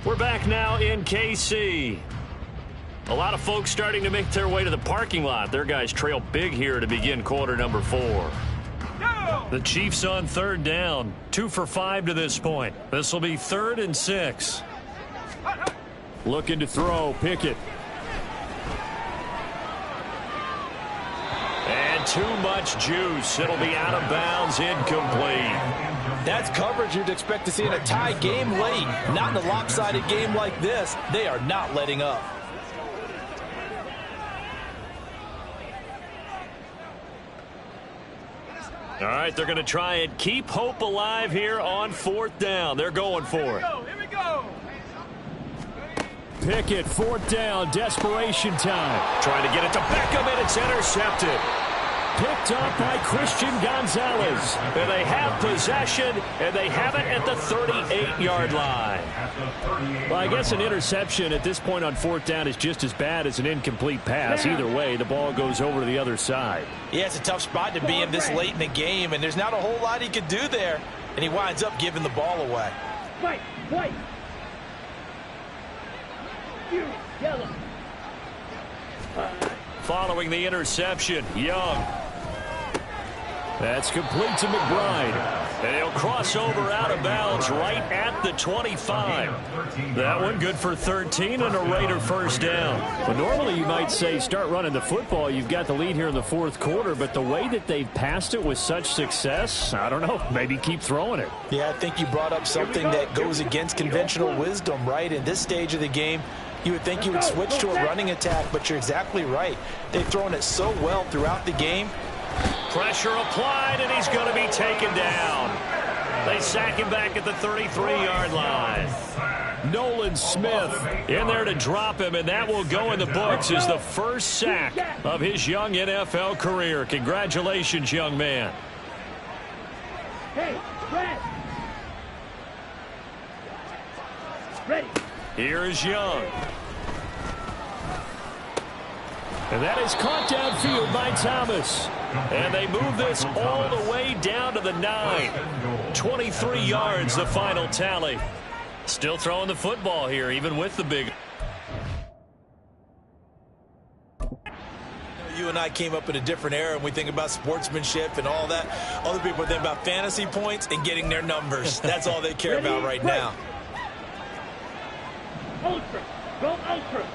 Speaker 5: We're back now in KC. A lot of folks starting to make their way to the parking lot. Their guys trail big here to begin quarter number 4. The Chiefs on 3rd down. 2 for 5 to this point. This will be 3rd and 6.
Speaker 2: Looking to throw, Pickett.
Speaker 5: And too much juice. It'll be out of bounds, incomplete.
Speaker 3: That's coverage you'd expect to see in a tie game late. Not in a lopsided game like this. They are not letting up.
Speaker 5: All right, they're going to try and keep hope alive here on 4th down. They're going for it.
Speaker 4: Here we go.
Speaker 2: Pickett, 4th down, desperation time.
Speaker 5: Trying to get it to Beckham, and it's intercepted.
Speaker 2: Picked up by Christian Gonzalez.
Speaker 5: And they have possession, and they have it at the 38-yard line.
Speaker 2: Well, I guess an interception at this point on 4th down is just as bad as an incomplete pass. Either way, the ball goes over to the other side.
Speaker 3: Yeah, it's a tough spot to be in this late in the game, and there's not a whole lot he could do there, and he winds up giving the ball away.
Speaker 4: White. Yellow.
Speaker 5: Following the interception, Young.
Speaker 2: That's complete to McBride.
Speaker 5: And he'll cross over out of bounds right at the 25. That one good for 13 and a Raider 1st down.
Speaker 2: Well, normally you might say start running the football. You've got the lead here in the 4th quarter, but the way that they've passed it with such success, I don't know, maybe keep throwing it.
Speaker 3: Yeah, I think you brought up something that goes against conventional wisdom, right? In this stage of the game, you would think you would switch to a running attack, but you're exactly right. They've thrown it so well throughout the game.
Speaker 5: Pressure applied, and he's going to be taken down. They sack him back at the 33-yard line.
Speaker 2: Nolan Smith
Speaker 5: in there to drop him, and that will go in the books as the first sack of his young NFL career. Congratulations, young man.
Speaker 4: Hey, ready.
Speaker 5: Here is Young.
Speaker 2: And that is caught downfield by Thomas.
Speaker 5: And they move this all the way down to the 9. 23 yards, the final tally. Still throwing the football here, even with the big.
Speaker 3: You and I came up in a different era, and we think about sportsmanship and all that. Other people think about fantasy points and getting their numbers. That's all they care about right now.
Speaker 4: Ultra. Go ultra.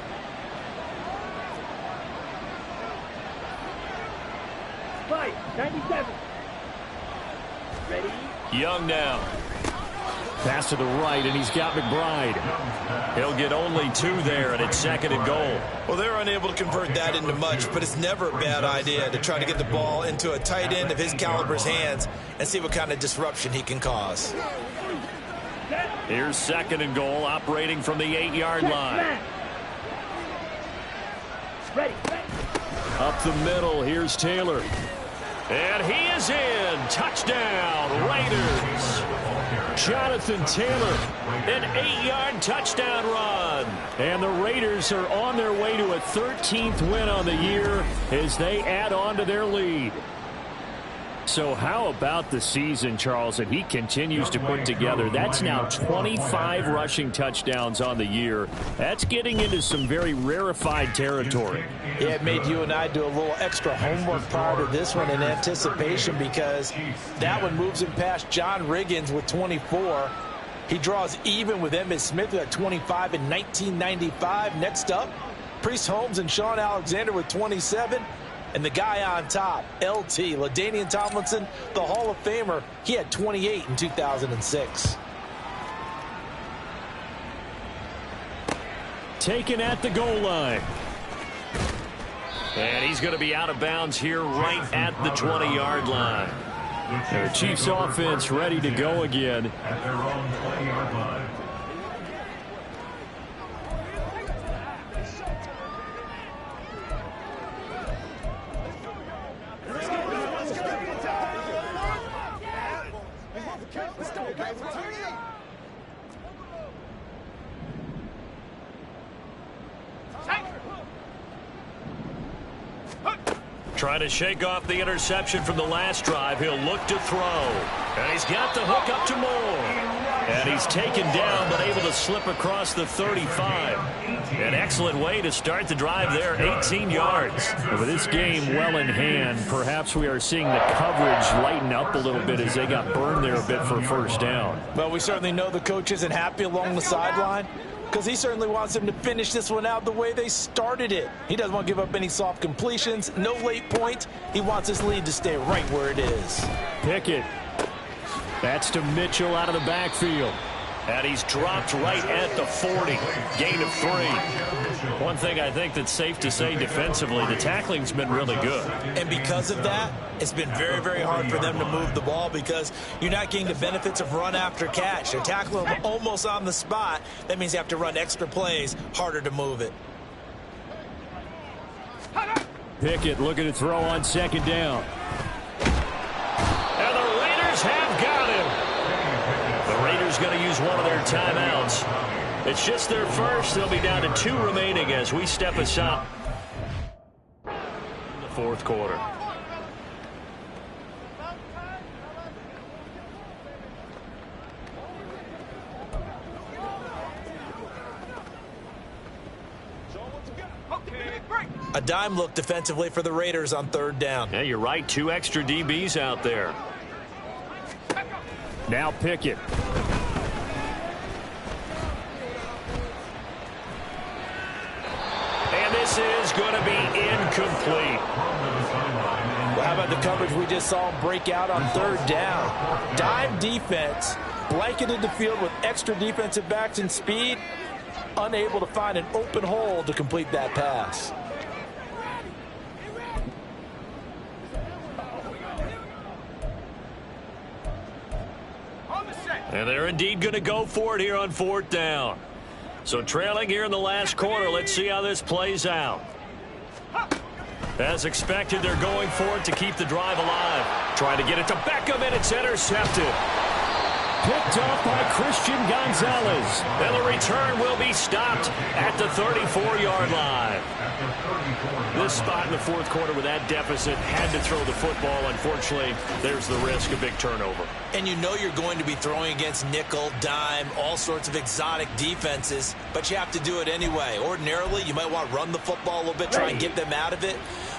Speaker 4: Fight. 97. Ready?
Speaker 5: Young now.
Speaker 2: Pass to the right, and he's got McBride.
Speaker 5: He'll get only 2 there, and it's 2nd and goal.
Speaker 3: Well, they're unable to convert that into much, but it's never a bad idea to try to get the ball into a tight end of his caliber's hands and see what kind of disruption he can cause.
Speaker 5: Here's 2nd and goal, operating from the 8-yard line.
Speaker 4: Ready.
Speaker 2: Up the middle, here's Taylor.
Speaker 5: And he is in. Touchdown, Raiders.
Speaker 2: Jonathan Taylor,
Speaker 5: an 8-yard touchdown run.
Speaker 2: and the Raiders are on their way to a 13th win on the year as they add on to their lead. So how about the season, Charles, that he continues to put together? That's now 25 rushing touchdowns on the year. That's getting into some very rarefied territory.
Speaker 3: Yeah, it made you and I do a little extra homework prior to this one in anticipation, because that one moves him past John Riggins with 24. He draws even with Emmitt Smith at 25 in 1995. Next up, Priest Holmes and Sean Alexander with 27. And the guy on top, LT, LaDainian Tomlinson, the Hall of Famer, he had 28 in 2006.
Speaker 2: Taken at the goal line.
Speaker 5: And he's going to be out of bounds here right at the 20-yard line.
Speaker 2: The Chiefs offense ready to go again.
Speaker 6: At their own 20-yard line.
Speaker 5: Trying to shake off the interception from the last drive. He'll look to throw. And he's got the hook up to Moore. And he's taken down, but able to slip across the 35. An excellent way to start the drive there, 18 yards.
Speaker 2: With this game well in hand, perhaps we are seeing the coverage lighten up a little bit as they got burned there a bit for first down.
Speaker 3: Well, we certainly know the coach isn't happy along the sideline, because he certainly wants them to finish this one out the way they started it. He doesn't want to give up any soft completions, no late point. He wants his lead to stay right where it is.
Speaker 2: Pickett. That's to Mitchell out of the backfield.
Speaker 5: And he's dropped right at the 40. Gain of 3. One thing I think that's safe to say defensively, the tackling's been really good.
Speaker 3: And because of that, it's been very, very hard for them to move the ball, because you're not getting the benefits of run after catch. They're tackling them almost on the spot. That means you have to run extra plays, harder to move it.
Speaker 2: Pickett looking to throw on second down.
Speaker 5: And the Raiders have got him. The Raiders going to use one of their timeouts. It's just their first. They'll be down to 2 remaining as we step aside in the fourth quarter.
Speaker 3: A dime look defensively for the Raiders on third down.
Speaker 5: Yeah, you're right. 2 extra DBs out there.
Speaker 2: Now Pickett.
Speaker 5: And this is going to be incomplete.
Speaker 3: Well, how about the coverage we just saw him break out on third down? Dime defense, blanketed the field with extra defensive backs and speed, unable to find an open hole to complete that pass.
Speaker 5: And they're indeed going to go for it here on fourth down. So trailing here in the last quarter, let's see how this plays out. As expected, they're going for it to keep the drive alive. Trying to get it to Beckham, and it's intercepted.
Speaker 2: Picked off by Christian Gonzalez.
Speaker 5: And the return will be stopped at the 34-yard line. This spot in the fourth quarter with that deficit, had to throw the football. Unfortunately, there's the risk of big turnover.
Speaker 3: And you know you're going to be throwing against nickel, dime, all sorts of exotic defenses, but you have to do it anyway. Ordinarily, you might want to run the football a little bit, try and get them out of it.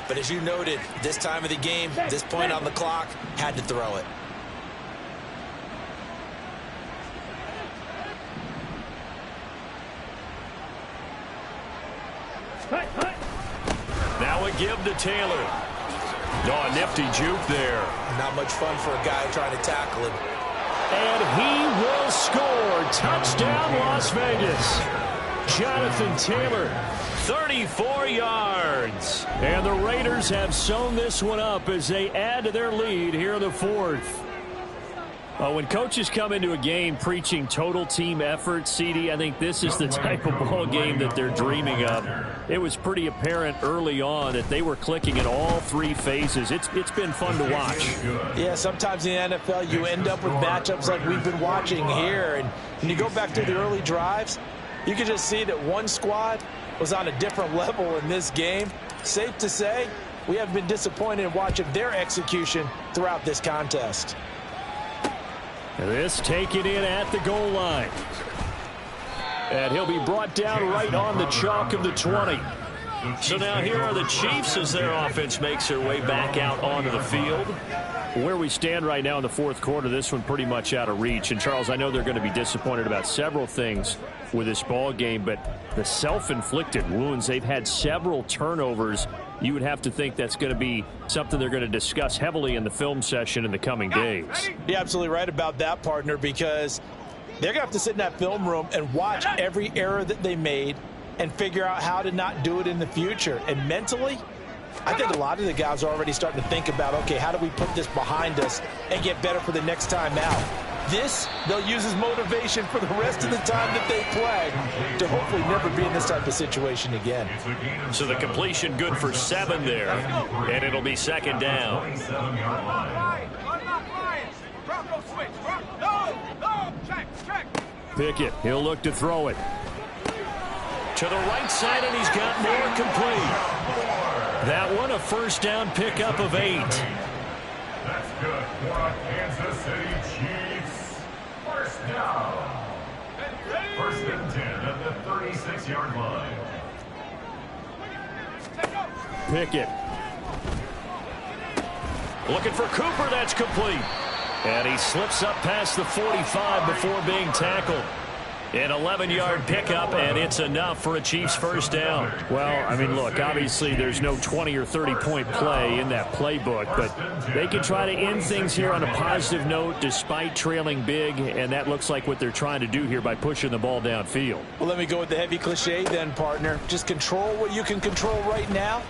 Speaker 3: But as you noted, this time of the game, this point on the clock, had to throw it.
Speaker 5: Now a give to Taylor. Oh, a nifty juke there.
Speaker 3: Not much fun for a guy trying to tackle him.
Speaker 2: And he will score. Touchdown, Las Vegas. Jonathan Taylor, 34 yards. And the Raiders have sewn this one up as they add to their lead here in the fourth. When coaches come into a game preaching total team effort, CD, I think this is the type of ball game that they're dreaming of. It was pretty apparent early on that they were clicking in all three phases. It's been fun to watch.
Speaker 3: Yeah, sometimes in the NFL you end up with matchups like we've been watching here. And when you go back to the early drives, you can just see that one squad was on a different level in this game. Safe to say, we have been disappointed in watching their execution throughout this contest.
Speaker 2: This taken in at the goal line. And he'll be brought down right on the chalk of the 20.
Speaker 5: So now here are the Chiefs as their offense makes their way back out onto the field.
Speaker 2: Where we stand right now in the fourth quarter, this one pretty much out of reach. And, Charles, I know they're going to be disappointed about several things with this ball game, but the self-inflicted wounds, they've had several turnovers. You would have to think that's going to be something they're going to discuss heavily in the film session in the coming days.
Speaker 3: You're absolutely right about that, partner, because they're going to have to sit in that film room and watch every error that they made and figure out how to not do it in the future. And mentally, I think a lot of the guys are already starting to think about, okay, how do we put this behind us and get better for the next time out? This, they'll use as motivation for the rest of the time that they play to hopefully never be in this type of situation again.
Speaker 5: So the completion good for 7 there, and it'll be second down.
Speaker 2: Pickett, he'll look to throw it.
Speaker 5: To the right side, and he's got more complete. That one, a first down pickup of 8.
Speaker 6: That's good for a Kansas City Chiefs. First down. First and 10 at the 36-yard line.
Speaker 2: Pickett.
Speaker 5: Looking for Cooper, that's complete.
Speaker 2: And he slips up past the 45 before being tackled.
Speaker 5: An 11-yard pickup, and it's enough for a Chiefs first down.
Speaker 2: Well, I mean, look, obviously there's no 20 or 30-point play in that playbook, but they can try to end things here on a positive note despite trailing big, and that looks like what they're trying to do here by pushing the ball downfield.
Speaker 3: Well, let me go with the heavy cliche then, partner. Just control what you can control right now,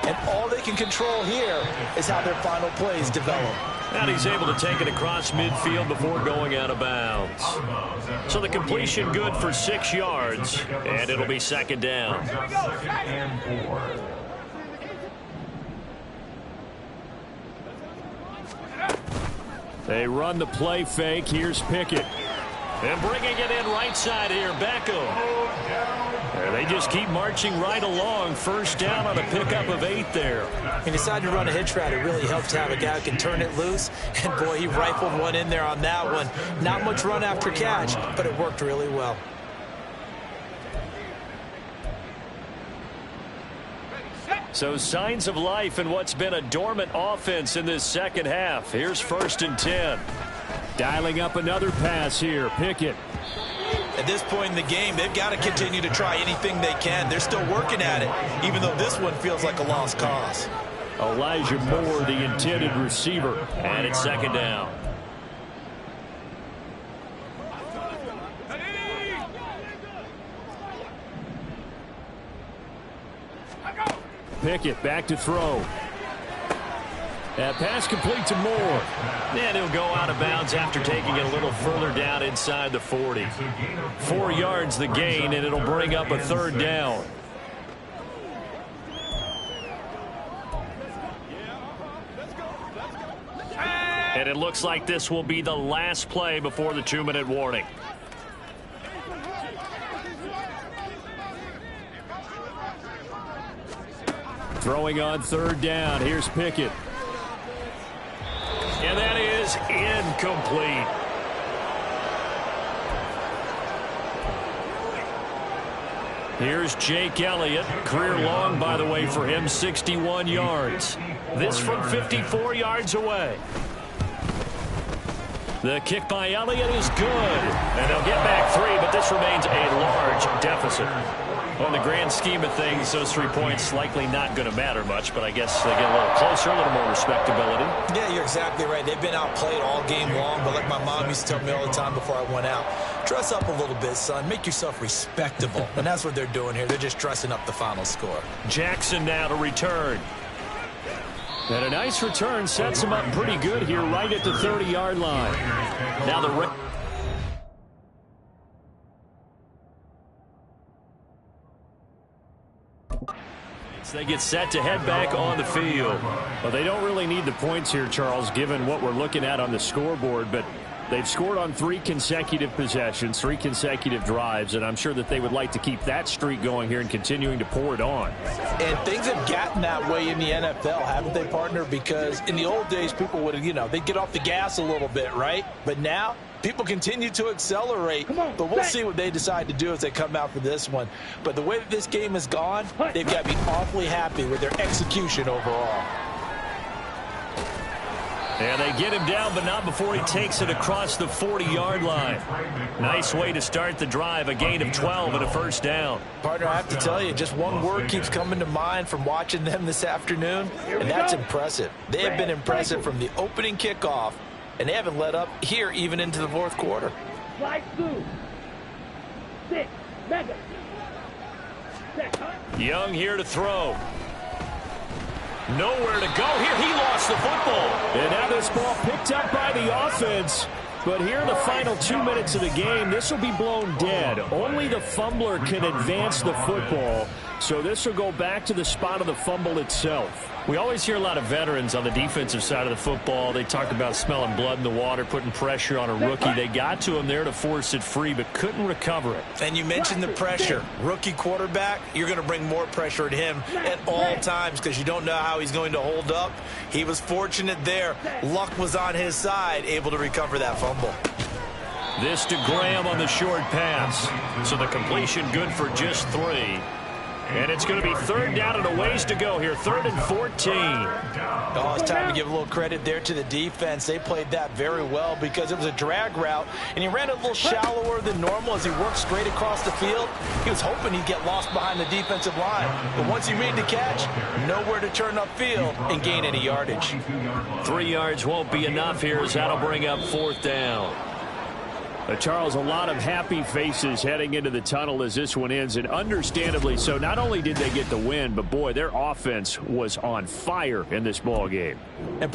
Speaker 3: and all they can control here is how their final plays develop.
Speaker 5: And he's able to take it across midfield before going out of bounds. So the completion good for 6 yards, and it'll be second down.
Speaker 2: They run the play fake. Here's Pickett.
Speaker 5: And bringing it in right side here, Beckham.
Speaker 2: They just keep marching right along. First down on a pickup of 8 there.
Speaker 3: He decided to run a hitch route. It really helps to have a guy who can turn it loose. And, boy, he rifled one in there on that one. Not much run after catch, but it worked really well.
Speaker 2: So signs of life in what's been a dormant offense in this second half. Here's first and 10. Dialing up another pass here. Pickett.
Speaker 3: At this point in the game, they've got to continue to try anything they can. They're still working at it, even though this one feels like a lost cause.
Speaker 2: Elijah Moore, the intended receiver.
Speaker 5: And it's second down.
Speaker 2: Pickett back to throw. That pass complete to Moore.
Speaker 5: And he'll go out of bounds after taking it a little further down inside the 40.
Speaker 2: 4 yards the gain, and it'll bring up a third down.
Speaker 5: And it looks like this will be the last play before the 2-minute warning.
Speaker 2: Throwing on third down. Here's Pickett.
Speaker 5: And that is incomplete.
Speaker 2: Here's Jake Elliott. Career long, by the way, for him, 61 yards.
Speaker 5: This from 54 yards away.
Speaker 2: The kick by Elliott is good. And they'll get back 3, but this remains a large deficit.
Speaker 5: Well, in the grand scheme of things, those 3 points likely not going to matter much, but I guess they get a little closer, a little more respectability.
Speaker 3: Yeah, you're exactly right. They've been outplayed all game long, but like my mom used to tell me all the time before I went out, dress up a little bit, son. Make yourself respectable. And that's what they're doing here. They're just dressing up the final score.
Speaker 5: Jackson now to return. And a nice return sets him up pretty good here right at the 30-yard line. Now the they get set to head back on the field.
Speaker 2: Well, they don't really need the points here, Charles, given what we're looking at on the scoreboard, but they've scored on 3 consecutive possessions, 3 consecutive drives, and I'm sure that they would like to keep that streak going here and continuing to pour it on.
Speaker 3: And things have gotten that way in the NFL, haven't they, partner? Because in the old days, people would, they'd get off the gas a little bit, right? But now, people continue to accelerate, but we'll see what they decide to do as they come out for this one. But the way that this game has gone, they've got to be awfully happy with their execution overall.
Speaker 5: And they get him down, but not before he takes it across the 40-yard line. Nice way to start the drive, a gain of 12 and a first down.
Speaker 3: Partner, I have to tell you, just one word keeps coming to mind from watching them this afternoon, and that's impressive. They have been impressive from the opening kickoff, and they haven't let up here even into the fourth quarter.
Speaker 4: Slide through. 6. Mega.
Speaker 5: Young here to throw. Nowhere to go here. He lost the football.
Speaker 2: And now this ball picked up by the offense. But here in the final 2 minutes of the game, this will be blown dead. Only the fumbler can advance the football. So this will go back to the spot of the fumble itself.
Speaker 5: We always hear a lot of veterans on the defensive side of the football. They talk about smelling blood in the water, putting pressure on a rookie. They got to him there to force it free, but couldn't recover it.
Speaker 3: And you mentioned the pressure. Rookie quarterback, you're going to bring more pressure at him at all times because you don't know how he's going to hold up. He was fortunate there. Luck was on his side, able to recover that fumble.
Speaker 5: This to Graham on the short pass. So the completion good for just 3. And it's going to be 3rd down and a ways to go here. 3rd and 14.
Speaker 3: Oh, it's time to give a little credit there to the defense. They played that very well because it was a drag route, and he ran a little shallower than normal as he worked straight across the field. He was hoping he'd get lost behind the defensive line. But once he made the catch, nowhere to turn upfield and gain any yardage.
Speaker 5: 3 yards won't be enough here as that'll bring up 4th down.
Speaker 2: Charles, a lot of happy faces heading into the tunnel as this one ends, and understandably so. Not only did they get the win, but boy, their offense was on fire in this ball game.
Speaker 3: And